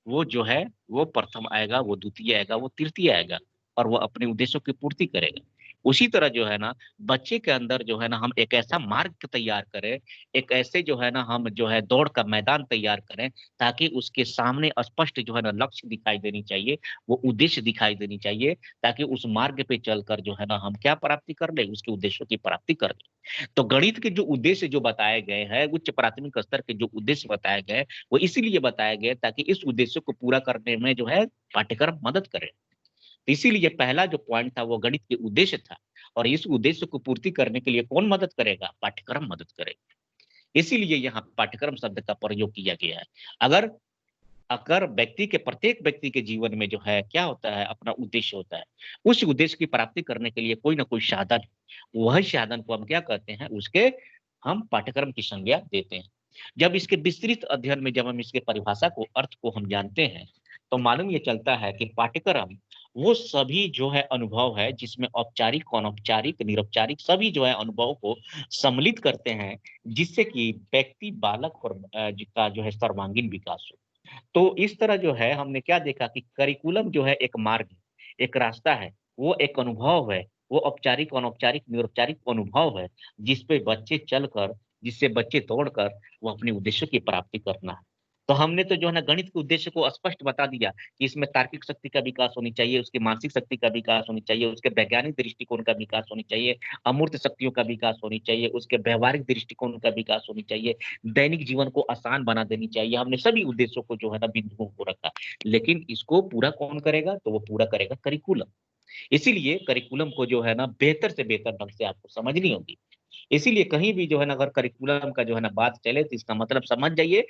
वो जो है वो प्रथम आएगा, वो द्वितीय आएगा, वो तृतीय आएगा और वो अपने उद्देश्यों की पूर्ति करेगा। उसी तरह जो है ना बच्चे के अंदर जो है ना हम एक ऐसा मार्ग तैयार करें, एक ऐसे जो है ना हम जो है दौड़ का मैदान तैयार करें ताकि उसके सामने स्पष्ट जो है ना लक्ष्य दिखाई देनी चाहिए, वो उद्देश्य दिखाई देनी चाहिए ताकि उस मार्ग पे चलकर जो है ना हम क्या प्राप्ति कर लें, उसके उद्देश्यों की प्राप्ति कर लें। तो गणित के जो उद्देश्य जो बताए गए हैं, उच्च प्राथमिक स्तर के जो उद्देश्य बताए गए, वो इसीलिए बताए गए ताकि इस उद्देश्य को पूरा करने में जो है पाठ्यक्रम मदद करे। तो इसीलिए पहला जो पॉइंट था वो गणित के उद्देश्य था और इस उद्देश्य को पूर्ति करने के लिए कौन मदद करेगा? पाठ्यक्रम मदद करेगा। इसीलिए यहाँ पाठ्यक्रम शब्द का प्रयोग किया गया है। अगर अगर व्यक्ति के प्रत्येक व्यक्ति के जीवन में जो है क्या होता है अपना उद्देश्य होता है। उस उद्देश्य की प्राप्ति करने के लिए कोई ना कोई साधन, वही साधन को हम क्या कहते हैं उसके हम पाठ्यक्रम की संज्ञा देते हैं। जब इसके विस्तृत अध्ययन में जब हम इसके परिभाषा को अर्थ को हम जानते हैं तो मालूम ये चलता है कि पाठ्यक्रम वो सभी जो है अनुभव है जिसमें औपचारिक अनौपचारिक निरौपचारिक सभी जो है अनुभव को सम्मिलित करते हैं जिससे कि व्यक्ति बालक और का जो है सर्वांगीण विकास हो। तो इस तरह जो है हमने क्या देखा कि करिकुलम जो है एक मार्ग है, एक रास्ता है, वो एक अनुभव है, वो औपचारिक, अनौपचारिक, निरौपचारिक अनुभव है, जिस पे बच्चे चलकर, जिससे बच्चे दौड़कर वो अपने उद्देश्य की प्राप्ति करना है। तो हमने तो जो है ना गणित के उद्देश्य को स्पष्ट बता दिया कि इसमें तार्किक शक्ति का विकास होनी चाहिए, उसकी मानसिक शक्ति का विकास होनी चाहिए, उसके वैज्ञानिक दृष्टिकोण का विकास होनी चाहिए, अमूर्त शक्तियों का विकास होनी चाहिए, उसके व्यावहारिक दृष्टिकोण का विकास होनी चाहिए, दैनिक जीवन को आसान बना देनी चाहिए। हमने सभी उद्देश्यों को जो है ना बिंदुओं को रखा। लेकिन इसको पूरा कौन करेगा? तो वो पूरा करेगा करिकुलम। इसीलिए करिकुलम को जो है ना बेहतर से बेहतर ढंग से आपको समझनी होगी। इसीलिए कहीं भी जो है ना अगर करिकुलम का जो है ना बात चले तो इसका मतलब समझ जाइए,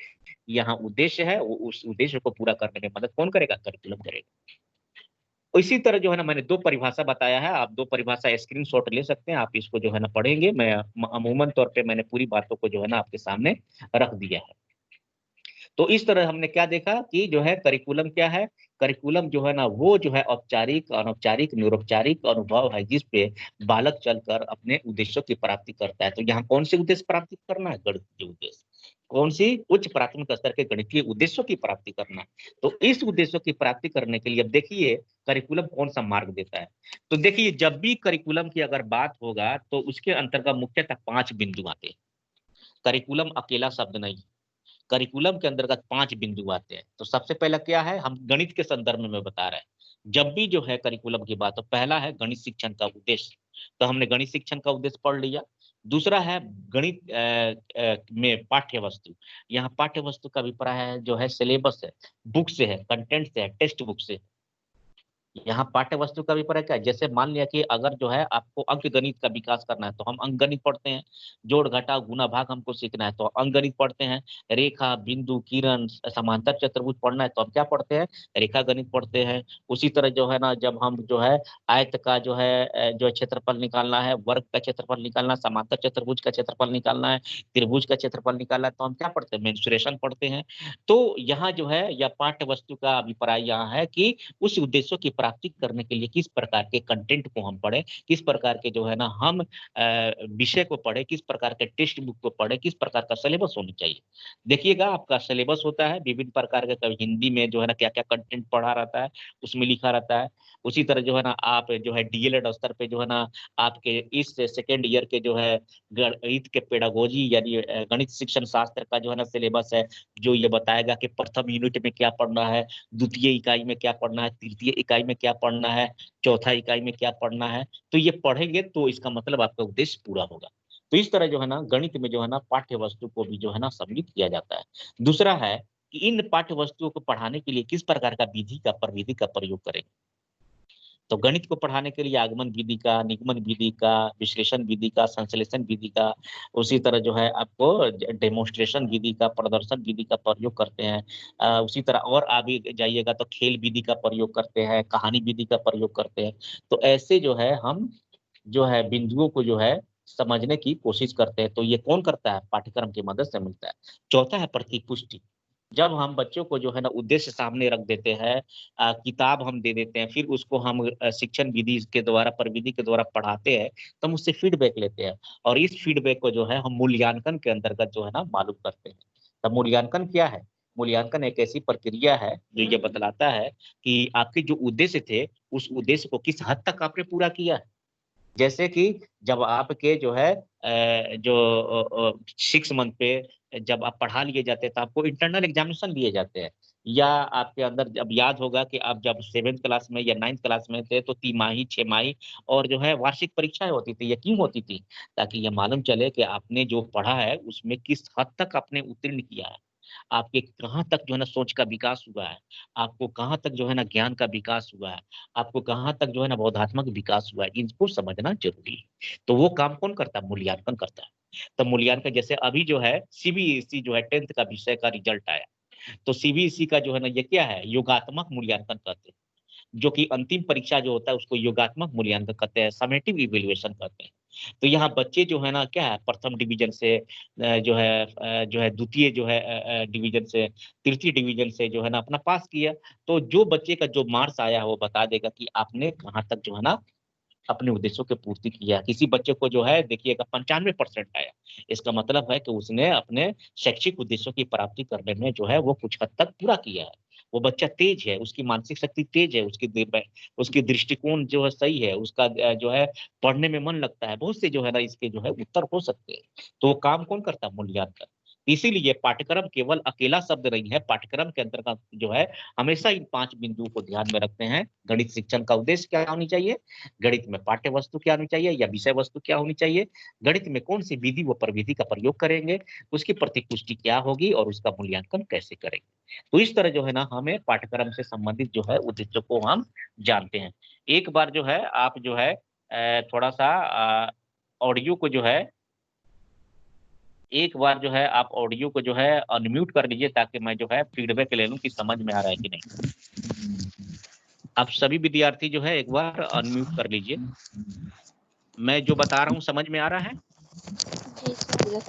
यहाँ उद्देश्य है, वो उस उद्देश्य को पूरा करने में मदद कौन करेगा? करिकुलम करेगा। इसी तरह जो है ना मैंने 2 परिभाषा बताया है, आप 2 परिभाषा स्क्रीनशॉट ले सकते हैं, आप इसको जो है ना पढ़ेंगे। मैं अमूमन तौर पे मैंने पूरी बातों को जो है ना आपके सामने रख दिया है। तो इस तरह हमने क्या देखा कि जो है करिकुलम क्या है? करिकुलम जो है ना वो जो है औपचारिक, अनौपचारिक, निरौपचारिक अनुभव है जिस पे बालक चलकर अपने उद्देश्यों की प्राप्ति करता है। तो यहाँ कौन से उद्देश्य प्राप्ति करना है? गणितीय उद्देश्य। कौन-सी? उच्च प्राथमिक स्तर के गणितीय उद्देश्यों की प्राप्ति करना है। तो इस उद्देश्यों की प्राप्ति करने के लिए अब देखिए करिकुलम कौन-सा मार्ग देता है। तो देखिए जब भी करिकुलम की अगर बात होगा तो उसके अंतर्गत मुख्यतः 5 बिंदु आते हैं। करिकुलम अकेला शब्द नहीं। करिकुलम के अंतर्गत 5 बिंदु आते हैं। तो सबसे पहला क्या है? हम गणित के संदर्भ में बता रहे हैं। जब भी जो है करिकुलम की बात हो, पहला है गणित शिक्षण का उद्देश्य। तो हमने गणित शिक्षण का उद्देश्य पढ़ लिया। दूसरा है गणित में पाठ्य वस्तु। यहाँ पाठ्य वस्तु का अभिप्राय है जो है सिलेबस है, बुक से है, कंटेंट से है, टेक्स्ट बुक से। यहाँ पाठ्य वस्तु का अभिप्राय क्या है? जैसे मान लिया कि अगर जो है आपको अंकगणित का विकास करना है तो हम अंकगणित पढ़ते हैं। जोड़, घटाव, गुणा, भाग हमको सीखना है तो अंकगणित पढ़ते हैं। रेखा, बिंदु, किरण, समांतर चतुर्भुज पढ़ना है तो हम क्या पढ़ते हैं? रेखा गणित पढ़ते हैं। उसी तरह जो है ना जब हम जो है आयत का जो है क्षेत्रफल निकालना है, वर्ग का क्षेत्रफल निकालना है, समांतर चतुर्भुज का क्षेत्रफल निकालना है, त्रिभुज का क्षेत्रफल निकालना है तो हम क्या पढ़ते हैं? मेंसुरेशन पढ़ते हैं। तो यहाँ जो है या पाठ्य वस्तु का अभिप्राय यहाँ है कि उस उद्देश्यों की प्राप्ति करने के लिए किस प्रकार के कंटेंट को हम पढ़ें, किस प्रकार के जो है ना हम विषय को पढ़ें, किस प्रकार के टेक्स्ट बुक को पढ़ें, किस प्रकार का सिलेबस होना चाहिए। देखिएगा आपका सिलेबस होता है विभिन्न प्रकार के, कभी हिंदी में जो है ना क्या-क्या कंटेंट पढ़ा रहता है, उसमें लिखा रहता है। उसी तरह जो है ना आप जो है डीएलएड स्तर पे जो है ना आपके इस सेकंड ईयर के जो है गणित के पेडागोजी यानी गणित शिक्षण शास्त्र का जो है ना सिलेबस है, जो ये बताएगा कि प्रथम यूनिट में क्या पढ़ना है, द्वितीय इकाई में क्या पढ़ना है, तृतीय इकाई में क्या पढ़ना है, चौथा इकाई में क्या पढ़ना है। तो ये पढ़ेंगे तो इसका मतलब आपका उद्देश्य पूरा होगा। तो इस तरह जो है ना गणित में जो है ना पाठ्य वस्तु को भी जो है ना सम्मिलित किया जाता है। दूसरा है कि इन पाठ्य वस्तुओं को पढ़ाने के लिए किस प्रकार का विधि का प्रविधि का प्रयोग करें। तो गणित को पढ़ाने के लिए आगमन विधि का, निगमन विधि का, विश्लेषण विधि का, संश्लेषण विधि का, उसी तरह जो है आपको डेमोन्स्ट्रेशन विधि का, प्रदर्शन विधि का प्रयोग करते हैं। उसी तरह और आगे जाइएगा तो खेल विधि का प्रयोग करते हैं, कहानी विधि का प्रयोग करते हैं। तो ऐसे जो है हम जो है बिंदुओं को जो है समझने की कोशिश करते हैं। तो ये कौन करता है? पाठ्यक्रम की मदद से मिलता है। चौथा है प्रतिपुष्टि। जब हम बच्चों को जो है ना उद्देश्य सामने रख देते हैं, किताब हम दे देते हैं, फिर उसको हम शिक्षण विधि के द्वारा, प्रविधि के द्वारा पढ़ाते हैं, तो हम उससे फीडबैक लेते हैं और इस फीडबैक को जो है हम मूल्यांकन के अंतर्गत जो है ना मालूम करते हैं। तब मूल्यांकन क्या है? मूल्यांकन एक ऐसी प्रक्रिया है जो ये बतलाता है कि आपके जो उद्देश्य थे, उस उद्देश्य को किस हद तक आपने पूरा किया है। जैसे कि जब आपके जो है 6 मंथ पे जब आप पढ़ा लिए जाते हैं तो आपको इंटरनल एग्जामिनेशन लिए जाते हैं, या आपके अंदर जब याद होगा कि आप जब 7th क्लास में या 9th क्लास में थे तो तिमाही, छमाही और जो है वार्षिक परीक्षाएं होती थी। ये क्यों होती थी? ताकि ये मालूम चले कि आपने जो पढ़ा है उसमें किस हद तक आपने उत्तीर्ण किया है। आपके कहाँ तक जो है ना सोच का विकास हुआ है, आपको कहाँ तक जो है ना ज्ञान का विकास हुआ है, आपको कहाँ तक जो है ना बौद्धात्मक विकास हुआ है, इनको समझना ज़रूरी है। तो वो काम कौन करता है? मूल्यांकन करता है। तो मूल्यांकन जैसे अभी जो है सीबीएसई जो है 10th का विषय का रिजल्ट आया, तो सीबीएसई का जो है ना ये क्या है? योगात्मक मूल्यांकन कहते हैं। जो कि अंतिम परीक्षा जो होता है उसको योगात्मक मूल्यांकन कहते हैं, समेटिव इवैल्यूएशन कहते हैं। तो यहाँ बच्चे जो है ना क्या है प्रथम डिवीजन से जो है द्वितीय जो है डिवीजन से, तृतीय डिवीजन से जो है ना अपना पास किया। तो जो बच्चे का जो मार्क्स आया है वो बता देगा कि आपने कहाँ तक जो है ना अपने उद्देश्यों की पूर्ति किया। किसी बच्चे को जो है देखिएगा 95% आया, इसका मतलब है कि उसने अपने शैक्षिक उद्देश्यों की प्राप्ति करने में जो है वो कुछ हद तक पूरा किया है। वो बच्चा तेज है, उसकी मानसिक शक्ति तेज है, उसकी दृष्टिकोण जो है सही है, उसका जो है पढ़ने में मन लगता है। बहुत से जो है ना इसके जो है उत्तर हो सकते हैं। तो वो काम कौन करता है? मूल्यांकन। इसीलिए पाठ्यक्रम केवल अकेला शब्द नहीं है, पाठ्यक्रम के अंतर्गत जो है हमेशा इन 5 बिंदुओं को ध्यान में रखते हैं। गणित शिक्षण का उद्देश्य क्या होनी चाहिए? गणित में पाठ्य वस्तु क्या होनी चाहिए या विषय वस्तु क्या होनी चाहिए, गणित में कौन सी विधि व प्रविधि का प्रयोग करेंगे, उसकी प्रतिपुष्टि क्या होगी और उसका मूल्यांकन कैसे करेंगे। तो इस तरह जो है ना हमें पाठ्यक्रम से संबंधित जो है उद्देश्यों को हम जानते हैं। एक बार जो है आप जो है थोड़ा सा ऑडियो को जो है एक बार जो है आप ऑडियो को जो है अनम्यूट कर लीजिए ताकि मैं जो है फीडबैक ले लूं कि समझ में आ रहा है कि नहीं। आप सभी विद्यार्थी जो है एक बार अनम्यूट कर लीजिए। मैं जो बता रहा हूँ समझ में आ रहा है? जी सर।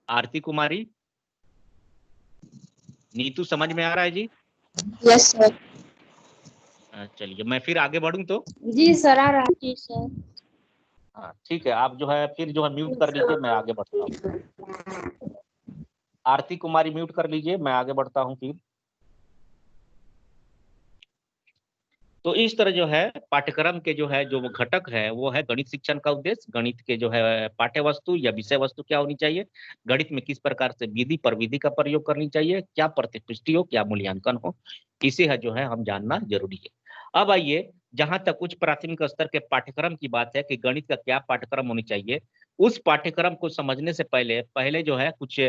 आरती कुमारी, नीतू समझ में आ रहा है जी? Yes sir. चलिए मैं फिर आगे बढ़ूँ तो? जी सर आ रहा है। जी सर। हाँ, ठीक है। आप जो है फिर जो है म्यूट कर लीजिए, मैं आगे बढ़ता हूँ। आरती कुमारी म्यूट कर लीजिए, मैं आगे बढ़ता हूँ फिर। तो इस तरह जो है पाठ्यक्रम के जो है जो वो घटक है वो है गणित शिक्षण का उद्देश्य, गणित के जो है पाठ्य वस्तु या विषय वस्तु क्या होनी चाहिए, गणित में किस प्रकार से विधि प्रविधि का प्रयोग करनी चाहिए, क्या प्रतिपुष्टि हो, क्या मूल्यांकन हो, इसे है जो है हम जानना जरूरी है। अब आइए जहां तक उच्च प्राथमिक स्तर के पाठ्यक्रम की बात है कि गणित का क्या पाठ्यक्रम होनी चाहिए, उस पाठ्यक्रम को समझने से पहले पहले जो है कुछ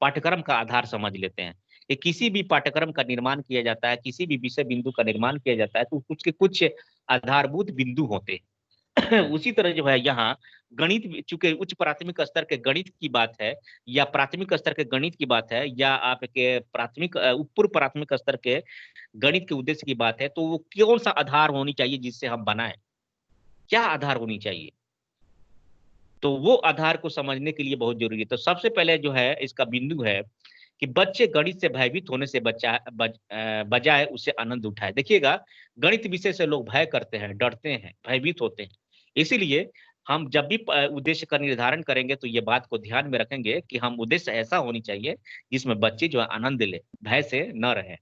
पाठ्यक्रम का आधार समझ लेते हैं कि किसी भी पाठ्यक्रम का निर्माण किया जाता है, किसी भी विषय बिंदु का निर्माण किया जाता है तो उसके कुछ आधारभूत बिंदु होते हैं। उसी तरह जो है यहाँ गणित चूंकि उच्च प्राथमिक स्तर के गणित की बात है या प्राथमिक स्तर के गणित की बात है या आपके प्राथमिक पूर्व प्राथमिक स्तर के गणित के उद्देश्य की बात है, तो वो कौन सा आधार होनी चाहिए जिससे हम बनाएं, क्या आधार होनी चाहिए, तो वो आधार को समझने के लिए बहुत जरूरी है। तो सबसे पहले जो है इसका बिंदु है कि बच्चे गणित से भयभीत होने से बजाय उससे आनंद उठाए। देखिएगा, गणित विषय से लोग भय करते हैं, डरते हैं, भयभीत होते हैं। इसीलिए हम जब भी उद्देश्य का निर्धारण करेंगे तो ये बात को ध्यान में रखेंगे कि हम उद्देश्य ऐसा होनी चाहिए जिसमें बच्चे जो है आनंद ले, भय से न रहे।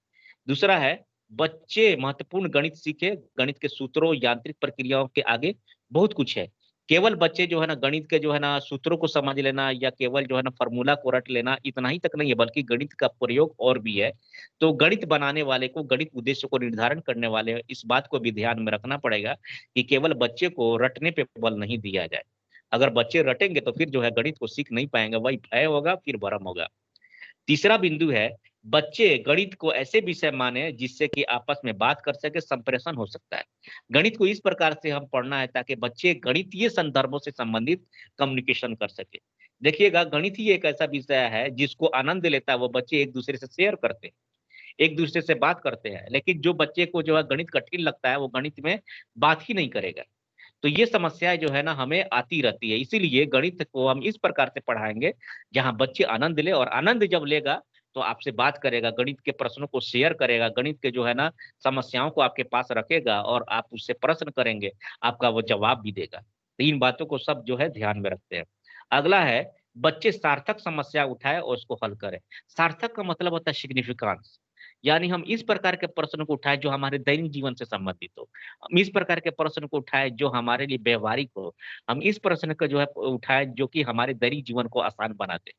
दूसरा है, बच्चे महत्वपूर्ण गणित सीखे। गणित के सूत्रों, यांत्रिक प्रक्रियाओं के आगे बहुत कुछ है। केवल बच्चे जो है ना गणित के जो है ना सूत्रों को समझ लेना या केवल जो है ना फॉर्मूला को रट लेना इतना ही तक नहीं है, बल्कि गणित का प्रयोग और भी है। तो गणित बनाने वाले को, गणित उद्देश्य को निर्धारण करने वाले इस बात को भी ध्यान में रखना पड़ेगा कि केवल बच्चे को रटने पे बल नहीं दिया जाए। अगर बच्चे रटेंगे तो फिर जो है गणित को सीख नहीं पाएंगे, वही भय होगा, फिर भरम होगा। तीसरा बिंदु है, बच्चे गणित को ऐसे विषय माने जिससे कि आपस में बात कर सके, संप्रेषण हो सकता है। गणित को इस प्रकार से हम पढ़ना है ताकि बच्चे गणितीय संदर्भों से संबंधित कम्युनिकेशन कर सके। देखिएगा, गणित ही एक ऐसा विषय है जिसको आनंद लेता है वो बच्चे एक दूसरे से शेयर करते हैं, एक दूसरे से बात करते हैं। लेकिन जो बच्चे को जो है गणित कठिन लगता है वो गणित में बात ही नहीं करेगा। तो ये समस्याएं जो है ना हमें आती रहती है। इसीलिए गणित को हम इस प्रकार से पढ़ाएंगे जहां बच्चे आनंद ले, और आनंद जब लेगा तो आपसे बात करेगा, गणित के प्रश्नों को शेयर करेगा, गणित के जो है ना समस्याओं को आपके पास रखेगा और आप उससे प्रश्न करेंगे, आपका वो जवाब भी देगा। तो इन बातों को सब जो है ध्यान में रखते हैं। अगला है, बच्चे सार्थक समस्या उठाए और उसको हल करें। सार्थक का मतलब होता है सिग्निफिकेंस, यानी हम इस प्रकार के प्रश्न को उठाए जो हमारे दैनिक जीवन से संबंधित हो, हम इस प्रकार के प्रश्न को उठाए जो हमारे लिए व्यवहारिक हो, हम इस प्रश्न को जो है उठाए जो कि हमारे दैनिक जीवन को आसान बना दे,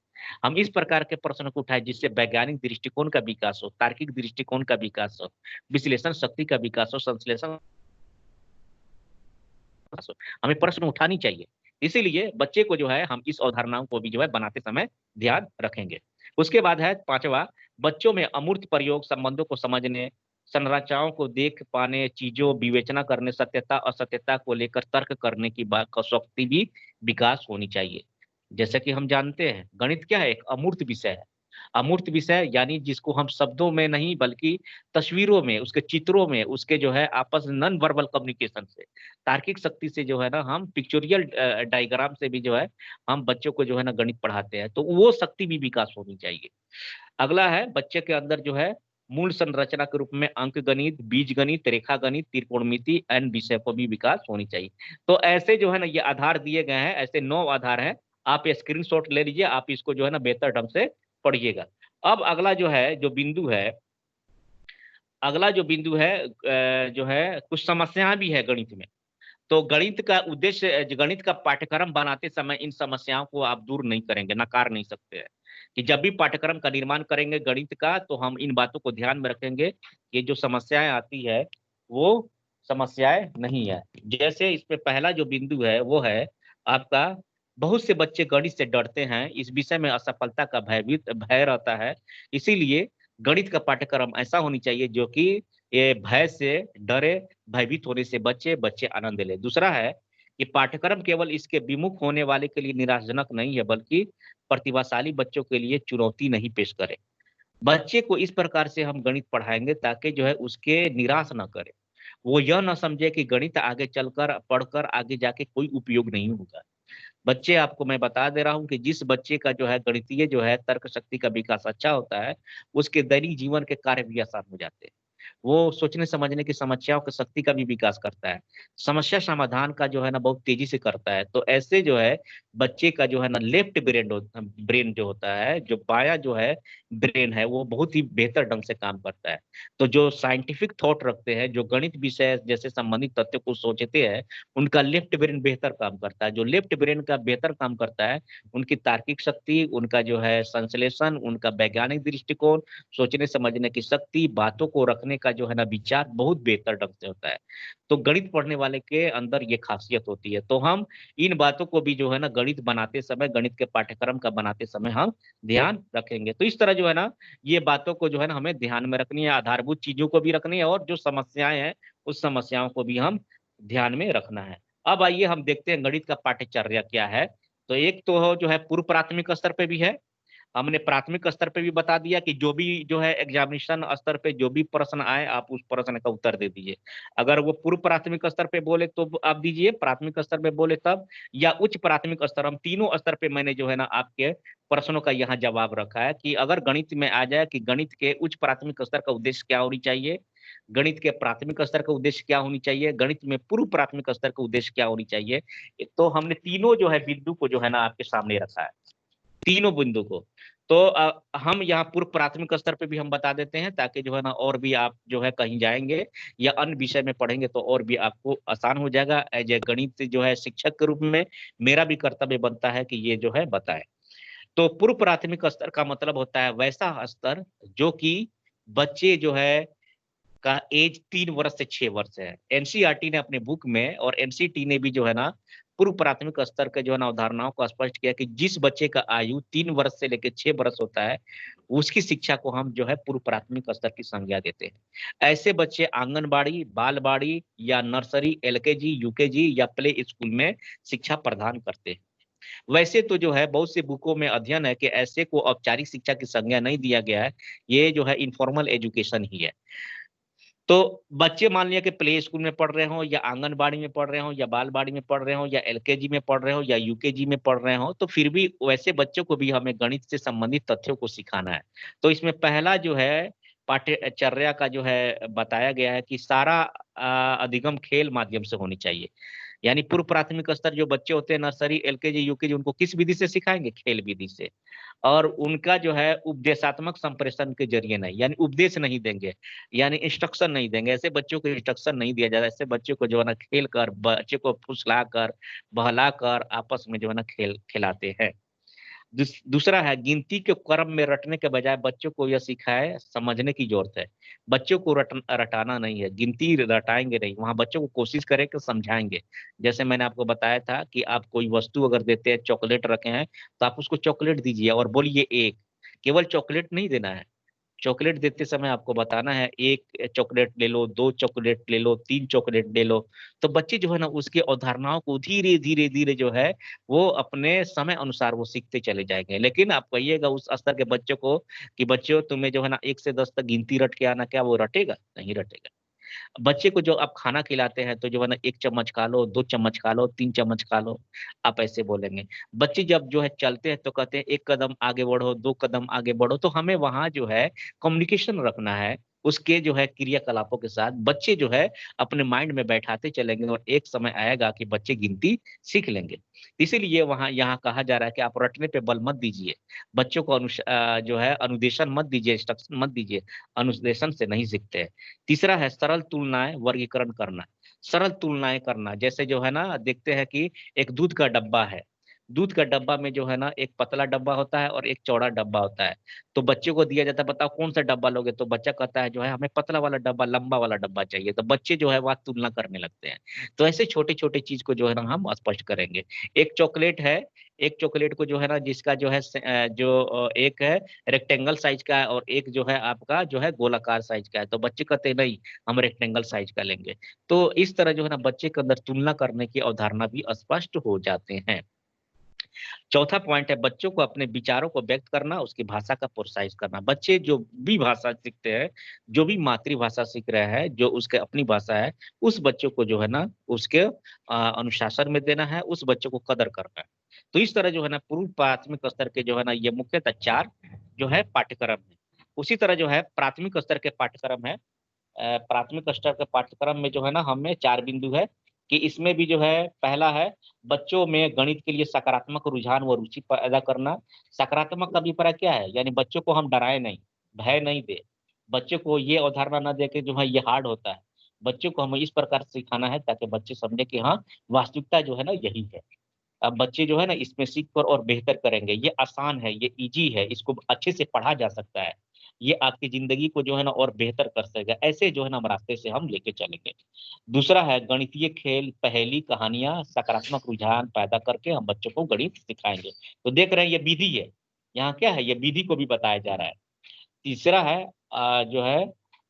हम इस प्रकार के प्रश्न को उठाए जिससे वैज्ञानिक दृष्टिकोण का विकास हो, तार्किक दृष्टिकोण का विकास हो, विश्लेषण शक्ति का विकास हो, संश्लेषण हो। हमें प्रश्न उठानी चाहिए। इसीलिए बच्चे को जो है हम इस अवधारणाओं को भी जो है बनाते समय ध्यान रखेंगे। उसके बाद है पांचवा, बच्चों में अमूर्त प्रयोग, संबंधों को समझने, संरचनाओं को देख पाने, चीजों विवेचना करने, सत्यता असत्यता को लेकर तर्क करने की बात का शक्ति भी विकास होनी चाहिए। जैसा कि हम जानते हैं गणित क्या है, एक अमूर्त विषय है। अमूर्त विषय यानी जिसको हम शब्दों में नहीं बल्कि तस्वीरों में, उसके चित्रों में, उसके जो है आपस नॉन वर्बल कम्युनिकेशन से, तार्किक शक्ति से जो है ना हम पिक्चोरियल डायग्राम से भी जो है हम बच्चों को जो है ना गणित पढ़ाते हैं, तो वो शक्ति भी विकास होनी चाहिए। अगला है, बच्चे के अंदर जो है मूल संरचना के रूप में अंक गणित, बीज गणित, रेखा गणित, त्रिकोणमिति एन विषय को भी विकास होनी चाहिए। तो ऐसे जो है ना ये आधार दिए गए हैं, ऐसे 9 आधार हैं। आप स्क्रीनशॉट ले लीजिए, आप इसको जो है ना बेहतर ढंग से पढ़िएगा। अब अगला जो है जो बिंदु है, अगला जो बिंदु है जो है कुछ समस्याएं भी है गणित में। तो गणित का उद्देश्य, गणित का पाठ्यक्रम बनाते समय इन समस्याओं को आप दूर नहीं करेंगे, नकार नहीं सकते हैं। कि जब भी पाठ्यक्रम का निर्माण करेंगे गणित का तो हम इन बातों को ध्यान में रखेंगे कि जो समस्याएं आती है वो समस्याएं नहीं है। जैसे इसमें पहला जो बिंदु है वो है आपका, बहुत से बच्चे गणित से डरते हैं, इस विषय में असफलता का भय रहता है। इसीलिए गणित का पाठ्यक्रम ऐसा होनी चाहिए जो कि ये भय से डरे, भयभीत होने से बच्चे आनंद ले। दूसरा है कि पाठ्यक्रम केवल इसके विमुख होने वाले के लिए निराशजनक नहीं है, बल्कि प्रतिभाशाली बच्चों के लिए चुनौती नहीं पेश करे। बच्चे को इस प्रकार से हम गणित पढ़ाएंगे ताकि जो है उसके निराश ना करे, वो यह ना समझे कि गणित आगे चलकर पढ़कर आगे जाके कोई उपयोग नहीं होगा। बच्चे, आपको मैं बता दे रहा हूँ कि जिस बच्चे का जो है गणितीय जो है तर्क शक्ति का विकास अच्छा होता है, उसके दैनिक जीवन के कार्य भी आसान हो जाते हैं। वो सोचने समझने की समस्याओं की शक्ति का भी विकास करता है, समस्या समाधान का जो है ना बहुत तेजी से करता है। तो ऐसे जो है बच्चे का जो है ना लेफ्ट ब्रेन जो होता है, जो बाया जो है ब्रेन है, वो बहुत ही बेहतर ढंग से काम करता है। तो जो साइंटिफिक थॉट रखते हैं, जो गणित विषय जैसे संबंधित तथ्यों को सोचते हैं, उनका लेफ्ट ब्रेन बेहतर काम करता है। जो लेफ्ट ब्रेन का बेहतर काम करता है, उनकी तार्किक शक्ति, उनका जो है संश्लेषण, उनका वैज्ञानिक दृष्टिकोण, सोचने समझने की शक्ति, बातों को रखने का जो है ना विचार बहुत बेहतर ढंग से होता है। तो गणित पढ़ने वाले के अंदर ये खासियत होती है। तो हम इन बातों को भी जो है ना गणित बनाते समय, गणित के पाठ्यक्रम का बनाते समय हम ध्यान रखेंगे। तो इस तरह जो है ना ये बातों को जो है ना हमें ध्यान में रखनी है, आधारभूत चीजों को भी रखनी है और जो समस्याएं हैं उस समस्याओं को भी हम ध्यान में रखना है। अब आइए हम देखते हैं गणित का पाठ्यचर्या क्या है। तो एक तो जो है पूर्व प्राथमिक स्तर पे भी है, हमने प्राथमिक स्तर पे भी बता दिया कि जो भी जो है एग्जामिनेशन स्तर पे जो भी प्रश्न आए आप उस प्रश्न का उत्तर दे दीजिए। अगर वो पूर्व प्राथमिक स्तर पे बोले तो आप दीजिए, प्राथमिक स्तर पे बोले तब, या उच्च प्राथमिक स्तर, हम तीनों स्तर पे मैंने जो है ना आपके प्रश्नों का यहाँ जवाब रखा है कि अगर गणित में आ जाए कि गणित के उच्च प्राथमिक स्तर का उद्देश्य क्या होनी चाहिए, गणित के प्राथमिक स्तर का उद्देश्य क्या होनी चाहिए, गणित में पूर्व प्राथमिक स्तर का उद्देश्य क्या होनी चाहिए, तो हमने तीनों जो है बिंदु को जो है ना आपके सामने रखा है, तीनों बिंदु को। तो हम यहाँ पूर्व प्राथमिक स्तर पे भी हम बता देते हैं ताकि जो है ना और भी आप जो है कहीं जाएंगे या अन्य विषय में पढ़ेंगे तो और भी आपको आसान हो जाएगा। एज ए गणित जो है शिक्षक के रूप में मेरा भी कर्तव्य बनता है कि ये जो है बताएं। तो पूर्व प्राथमिक स्तर का मतलब होता है वैसा स्तर जो कि बच्चे जो है का एज 3 वर्ष से 6 वर्ष है। एनसीईआरटी ने अपने बुक में और एनसीटी ने भी जो है ना पूर्व प्राथमिक स्तर के जो है ना अवधारणाओं को स्पष्ट किया कि जिस बच्चे का आयु 3 वर्ष से लेकर 6 वर्ष होता है उसकी शिक्षा को हम जो है पूर्व प्राथमिक स्तर की संज्ञा देते हैं। ऐसे बच्चे आंगनबाड़ी, बालवाड़ी या नर्सरी, एलकेजी, यूकेजी या प्ले स्कूल में शिक्षा प्रदान करते हैं। वैसे तो जो है बहुत से बुकों में अध्ययन है कि ऐसे को औपचारिक शिक्षा की संज्ञा नहीं दिया गया है, ये जो है इनफॉर्मल एजुकेशन ही है। तो बच्चे मान लिया कि प्ले स्कूल में पढ़ रहे हो या आंगनबाड़ी में पढ़ रहे हो या बालवाड़ी में पढ़ रहे हो या एलकेजी में पढ़ रहे हो या यूकेजी में पढ़ रहे हो, तो फिर भी वैसे बच्चों को भी हमें गणित से संबंधित तथ्यों को सिखाना है। तो इसमें पहला जो है पाठ्यचर्या का जो है बताया गया है कि सारा अधिगम खेल माध्यम से होनी चाहिए। यानी पूर्व प्राथमिक स्तर जो बच्चे होते हैं नर्सरी, एलकेजी, यूकेजी, उनको किस विधि से सिखाएंगे? खेल विधि से। और उनका जो है उपदेशात्मक संप्रेषण के जरिए नहीं, यानी उपदेश नहीं देंगे, यानी इंस्ट्रक्शन नहीं देंगे। ऐसे बच्चों को इंस्ट्रक्शन नहीं दिया जाता, ऐसे बच्चों को जो है ना खेल कर, बच्चे को फुसला कर, बहला कर आपस में जो है ना खेल खिलाते हैं। दूसरा है गिनती के क्रम में रटने के बजाय बच्चों को यह सिखाए समझने की जरूरत है। बच्चों को रटाना नहीं है, गिनती रटाएंगे नहीं, वहां बच्चों को कोशिश करें कि समझाएंगे। जैसे मैंने आपको बताया था कि आप कोई वस्तु अगर देते हैं, चॉकलेट रखे हैं तो आप उसको चॉकलेट दीजिए और बोलिए एक, केवल चॉकलेट नहीं देना है। चॉकलेट देते समय आपको बताना है एक चॉकलेट ले लो, 2 चॉकलेट ले लो, 3 चॉकलेट ले लो। तो बच्चे जो है ना उसकी अवधारणाओं को धीरे धीरे धीरे जो है वो अपने समय अनुसार वो सीखते चले जाएंगे। लेकिन आप कहिएगा उस स्तर के बच्चों को कि बच्चों तुम्हें जो है ना 1 से 10 तक गिनती रट के आना, क्या वो रटेगा? नहीं रटेगा। बच्चे को जो आप खाना खिलाते हैं तो जो है ना 1 चम्मच खा लो, 2 चम्मच खा लो, 3 चम्मच खा लो, आप ऐसे बोलेंगे। बच्चे जब जो है चलते हैं तो कहते हैं 1 कदम आगे बढ़ो, 2 कदम आगे बढ़ो। तो हमें वहां जो है कम्युनिकेशन रखना है उसके जो है क्रियाकलापों के साथ। बच्चे जो है अपने माइंड में बैठाते चलेंगे और एक समय आएगा कि बच्चे गिनती सीख लेंगे। इसीलिए वहां यहाँ कहा जा रहा है कि आप रटने पे बल मत दीजिए, बच्चों को जो है अनुदेशन मत दीजिए, इंस्ट्रक्शन मत दीजिए, अनुदेशन से नहीं सीखते हैं। तीसरा है सरल तुलनाएं वर्गीकरण करना। सरल तुलनाएं करना, जैसे जो है ना देखते हैं कि एक दूध का डब्बा है, दूध का डब्बा में जो है ना एक पतला डब्बा होता है और एक चौड़ा डब्बा होता है। तो बच्चे को दिया जाता है बताओ कौन सा डब्बा लोगे, तो बच्चा कहता है जो है हमें पतला वाला डब्बा, लंबा वाला डब्बा चाहिए। तो बच्चे जो है वह तुलना करने लगते हैं। तो ऐसे छोटे छोटे चीज को जो है ना हम स्पष्ट करेंगे। एक चॉकलेट है, एक चॉकलेट को जो है ना जिसका जो है एक है रेक्टेंगल साइज का है और एक जो है आपका जो है गोलाकार साइज का है। तो बच्चे कहते हैं नहीं हम रेक्टेंगल साइज का लेंगे। तो इस तरह जो है ना बच्चे के अंदर तुलना करने की अवधारणा भी स्पष्ट हो जाते हैं। चौथा पॉइंट है बच्चों को अपने विचारों को व्यक्त करना, उसकी भाषा का प्रोत्साहित करना। बच्चे जो भी भाषा सीखते हैं, जो भी मातृभाषा सीख रहे हैं, जो उसके अपनी भाषा है, उस बच्चों को जो है ना उसके अनुशासन में देना है, उस बच्चों को कदर करना है। तो इस तरह जो है ना पूर्व प्राथमिक स्तर के जो है ना ये मुख्यतः 4 जो है पाठ्यक्रम है। उसी तरह जो है प्राथमिक स्तर के पाठ्यक्रम है। प्राथमिक स्तर के पाठ्यक्रम में जो है ना हमें 4 बिंदु है कि इसमें भी जो है पहला है बच्चों में गणित के लिए सकारात्मक रुझान व रुचि पैदा करना। सकारात्मक का अभिप्राय क्या है? यानी बच्चों को हम डराए नहीं, भय नहीं दे, बच्चों को ये अवधारणा न दे के जो है ये हार्ड होता है। बच्चों को हमें इस प्रकार से सिखाना है ताकि बच्चे समझे कि हाँ वास्तविकता जो है ना यही है। अब बच्चे जो है ना इसमें सीख कर और बेहतर करेंगे, ये आसान है, ये इजी है, इसको अच्छे से पढ़ा जा सकता है, ये आपकी जिंदगी को जो है ना और बेहतर कर सकेगा। ऐसे जो है ना हम रास्ते से हम लेके चलेंगे। दूसरा है गणितीय खेल, पहेली, कहानियां, सकारात्मक रुझान पैदा करके हम बच्चों को गणित सिखाएंगे। तो देख रहे हैं ये विधि है, यहाँ क्या है, ये विधि को भी बताया जा रहा है। तीसरा है जो है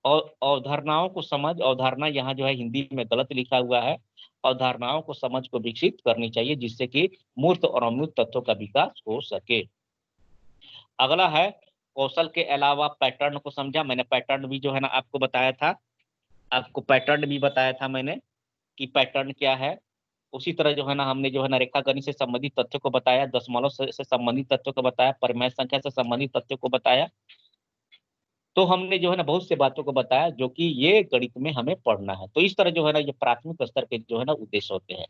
अवधारणाओं को समझ, अवधारणा यहाँ जो है हिंदी में गलत लिखा हुआ है। अवधारणाओं को समझ को विकसित करनी चाहिए जिससे कि मूर्त और अमूर्त तत्वों का विकास हो सके। अगला है कौशल के अलावा पैटर्न को समझा। मैंने पैटर्न भी जो है ना आपको बताया था, आपको पैटर्न भी बताया था मैंने कि पैटर्न क्या है। उसी तरह जो है ना हमने जो है ना रेखागणित से संबंधित तथ्यों को बताया, दशमलव से संबंधित तथ्यों को बताया, परिमेय संख्या से संबंधित तथ्यों को बताया। तो हमने जो है ना बहुत से बातों को बताया जो कि ये गणित में हमें पढ़ना है। तो इस तरह जो है ना ये प्राथमिक स्तर के जो है ना उद्देश्य होते हैं।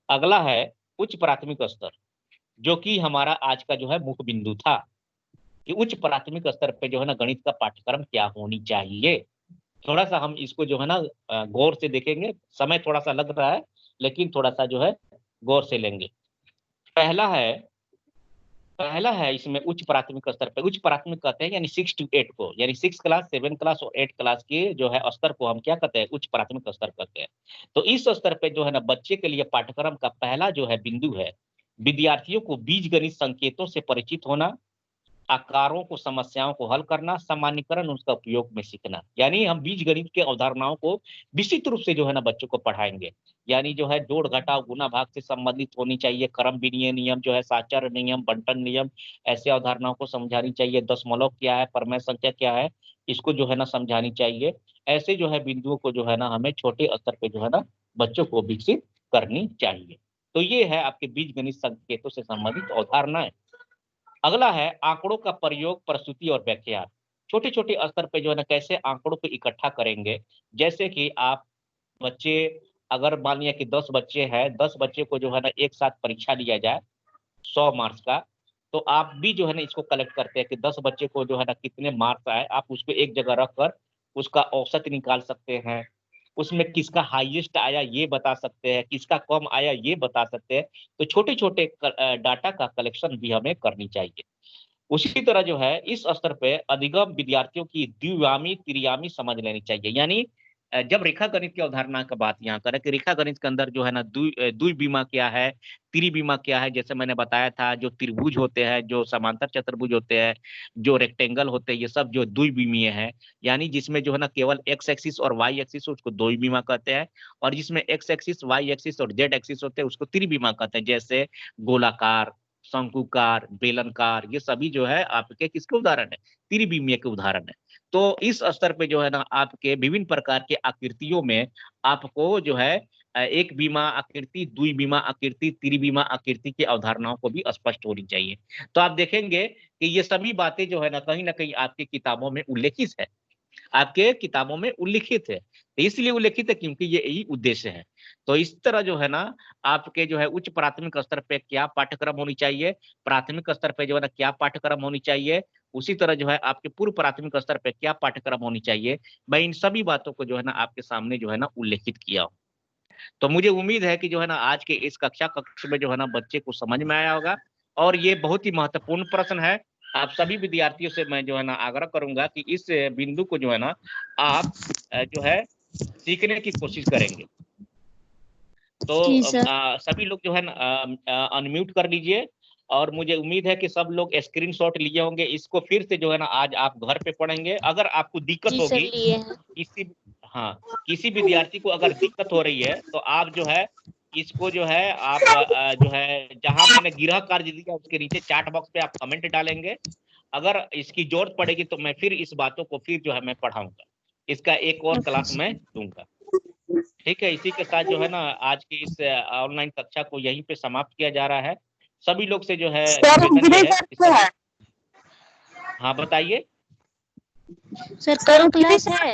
अगला है उच्च प्राथमिक स्तर, जो कि हमारा आज का जो है मुख्य बिंदु था कि उच्च प्राथमिक स्तर पे जो है ना गणित का पाठ्यक्रम क्या होनी चाहिए। थोड़ा सा हम इसको जो है ना गौर से देखेंगे, समय थोड़ा सा लग रहा है लेकिन थोड़ा सा जो है गौर से लेंगे। पहला है पहला है इसमें उच्च प्राथमिक स्तर पे, उच्च प्राथमिक कहते हैं यानी 6 to 8 को, यानी 6 क्लास 7 क्लास और 8 क्लास के जो है स्तर को हम क्या कहते हैं, उच्च प्राथमिक स्तर कहते हैं। तो इस स्तर पे जो है ना बच्चे के लिए पाठ्यक्रम का पहला जो है बिंदु है विद्यार्थियों को बीजगणित संकेतों से परिचित होना, आकारों को समस्याओं को हल करना, सामान्यीकरण उसका उपयोग में सीखना। यानी हम बीजगणित के अवधारणाओं को विस्तृत रूप से जो है ना बच्चों को पढ़ाएंगे। यानी जो है जोड़ घटाव गुना भाग से संबंधित होनी चाहिए, क्रम विनिमय नियम जो है, साचर नियम, बंटन नियम, ऐसे अवधारणाओं को समझानी चाहिए। दशमलव क्या है, परमेय संख्या क्या है, इसको जो है ना समझानी चाहिए। ऐसे जो है बिंदुओं को जो है ना हमें छोटे स्तर पे जो है ना बच्चों को विकसित करनी चाहिए। तो ये है आपके बीजगणित संकेतों से संबंधित अवधारणाएं। अगला है आंकड़ों का प्रयोग, प्रस्तुति और व्याख्या। छोटे छोटे स्तर पे जो है ना कैसे आंकड़ों को इकट्ठा करेंगे। जैसे कि आप बच्चे, अगर मान लिया कि 10 बच्चे हैं, 10 बच्चे को जो है ना एक साथ परीक्षा लिया जाए 100 मार्क्स का, तो आप भी जो है ना इसको कलेक्ट करते हैं कि 10 बच्चे को जो है ना कितने मार्क्स आए, आप उसको एक जगह रख कर उसका औसत निकाल सकते हैं। उसमें किसका हाईएस्ट आया ये बता सकते हैं, किसका कम आया ये बता सकते हैं। तो छोटे छोटे डाटा का कलेक्शन भी हमें करनी चाहिए। उसी तरह जो है इस स्तर पे अधिगम विद्यार्थियों की द्विआयामी त्रिआयामी समझ लेनी चाहिए। यानी जब रेखा गणित की अवधारणा का बात यहाँ करें कि रेखा गणित के अंदर जो है ना द्विविमा क्या है, त्रिविमा क्या है। जैसे मैंने बताया था जो त्रिभुज होते हैं, जो समांतर चतुर्भुज होते हैं, जो रेक्टेंगल होते हैं, ये सब जो द्विविमीय है। यानी जिसमें जो है ना केवल एक्स एक्सिस और वाई एक्सिस उसको द्विविमा कहते हैं, और जिसमें एक्स एक्सिस वाई एक्सिस और जेड एक्सिस होते हैं उसको त्रिविमा कहते हैं। जैसे गोलाकार, शंकुकार, बेलनकार, ये सभी जो है आपके किसके उदाहरण है, त्रिविमीय के उदाहरण है। तो इस स्तर पे जो है ना आपके विभिन्न प्रकार के आकृतियों में आपको जो है एक बीमा आकृति, द्विविमा आकृति, त्रिविमा आकृति की अवधारणाओं को भी स्पष्ट होनी चाहिए। तो आप देखेंगे कि ये सभी बातें जो है ना कहीं आपकी किताबों में उल्लेखित है, आपके किताबों में उल्लिखित है। तो इसलिए उल्लेखित है क्योंकि ये यही उद्देश्य है। तो इस तरह जो है ना आपके जो है उच्च प्राथमिक स्तर पे क्या पाठ्यक्रम होनी चाहिए, प्राथमिक स्तर पे जो है ना क्या पाठ्यक्रम होनी चाहिए, उसी तरह जो है आपके पूर्व प्राथमिक स्तर पे क्या पाठ्यक्रम होनी चाहिए। मैं इन सभी बातों को जो है ना आपके सामने जो है ना उल्लेखित किया हूँ। तो मुझे उम्मीद है कि जो है ना आज के इस कक्षा कक्ष में जो है ना बच्चे को समझ में आया होगा। और ये बहुत ही महत्वपूर्ण प्रश्न है। आप सभी विद्यार्थियों से मैं जो है ना आग्रह करूंगा कि इस बिंदु को जो है ना आप जो है सीखने की कोशिश करेंगे। तो जी सर। सभी लोग जो है ना अनम्यूट कर लीजिए। और मुझे उम्मीद है कि सब लोग स्क्रीनशॉट लिए होंगे। इसको फिर से जो है ना आज आप घर पे पढ़ेंगे। अगर आपको दिक्कत जी सर होगी लिए हैं। किसी, हाँ, किसी विद्यार्थी को अगर दिक्कत हो रही है तो आप जो है इसको जो है आप जो है जहां मैंने गृह कार्य दिया उसके नीचे चैट बॉक्स पे आप कमेंट डालेंगे। अगर इसकी जरूरत पड़ेगी तो मैं फिर इस बातों को फिर जो है मैं पढ़ाऊंगा, इसका एक और ओके क्लास मैं सर। दूंगा। ठीक है, इसी के साथ जो है ना आज की इस ऑनलाइन कक्षा को यहीं पे समाप्त किया जा रहा है। सभी लोग से जो है सर निवेदन गिरी ये है कि करते सभी, हैं। हाँ बताइए। सर सर कल गिरी क्लास है?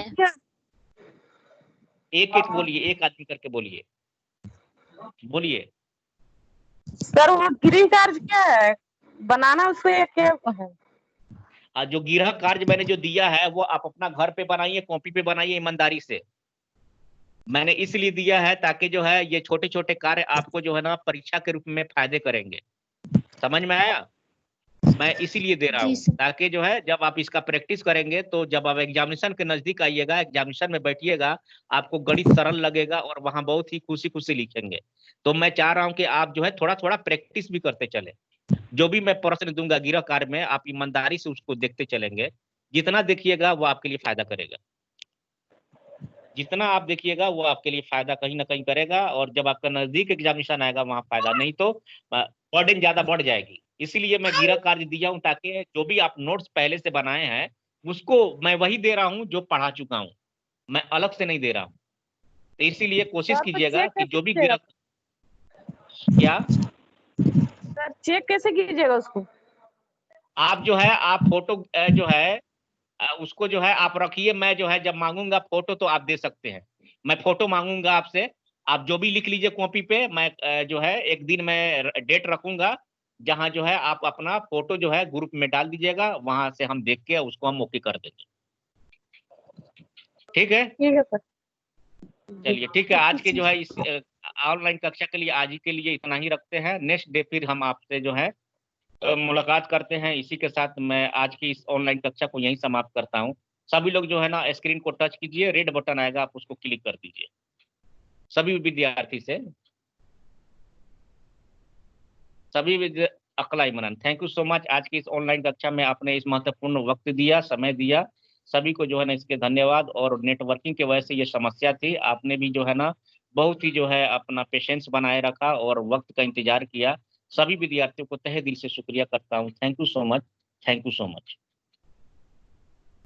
एक एक बोलिए, एक आदमी करके बोलिए, बोलिए। सर वो ग्रीन चार्ज क्या है, बनाना उसको एक क्या है? जो गृह कार्य मैंने जो दिया है वो आप अपना घर पे बनाइए, कॉपी पे बनाइए ईमानदारी से। मैंने इसलिए दिया है ताकि जो है ये छोटे छोटे कार्य आपको जो है ना परीक्षा के रूप में फायदे करेंगे। समझ में आया? मैं इसीलिए दे रहा जी हूँ सर। ताकि जो है जब आप इसका प्रैक्टिस करेंगे तो जब आप एग्जामिनेशन के नजदीक आइएगा, एग्जामिनेशन में बैठिएगा, आपको गणित सरल लगेगा और वहां बहुत ही खुशी खुशी लिखेंगे। तो मैं चाह रहा हूँ कि आप जो है थोड़ा थोड़ा प्रैक्टिस भी करते चले। जो भी मैं प्रश्न दूंगा गृह कार्य में आप ईमानदारी से उसको देखते चलेंगे। जितना देखिएगा वो आपके लिए फायदा करेगा, जितना आप देखिएगा वो आपके लिए फायदा कहीं ना कहीं करेगा। और जब आपका नजदीक एग्जामिनेशन आएगा वहां फायदा, नहीं तो बर्डन ज्यादा बढ़ जाएगी। इसीलिए मैं गृह कार्य दिया हूँ, ताकि जो भी आप नोट्स पहले से बनाए हैं उसको मैं वही दे रहा हूँ जो पढ़ा चुका हूँ, मैं अलग से नहीं दे रहा हूँ। तो इसीलिए कोशिश सर तो कीजिएगा चेक कि कैसे जो भी कीजिएगा? क्या सर चेक कैसे कीजिएगा उसको? आप जो है आप फोटो जो है उसको जो है आप रखिए, मैं जो है जब मांगूंगा फोटो तो आप दे सकते हैं। मैं फोटो मांगूंगा आपसे, आप जो भी लिख लीजिए कॉपी पे। मैं जो है एक दिन मैं डेट रखूंगा जहां जो है आप अपना फोटो जो है ग्रुप में डाल दीजिएगा, वहां से हम देख के उसको हम ओके कर देंगे। ठीक है, ठीक है सर। चलिए ठीक है। आज के जो है इस ऑनलाइन कक्षा के लिए आज ही के लिए इतना ही रखते हैं। नेक्स्ट डे फिर हम आपसे जो है मुलाकात करते हैं। इसी के साथ मैं आज की इस ऑनलाइन कक्षा को यहीं समाप्त करता हूँ। सभी लोग जो है ना स्क्रीन को टच कीजिए, रेड बटन आएगा, आप उसको क्लिक कर दीजिए, सभी विद्यार्थी से सभी विद्या अकला Imran, thank you so much. आज की इस ऑनलाइन कक्षा में आपने इस महत्वपूर्ण वक्त दिया, समय दिया, सभी को जो है ना इसके धन्यवाद। और नेटवर्किंग की वजह से ये समस्या थी, आपने भी जो है ना बहुत ही जो है अपना पेशेंस बनाए रखा और वक्त का इंतजार किया। सभी विद्यार्थियों को तहे दिल से शुक्रिया करता हूँ। Thank you so much, thank you so much.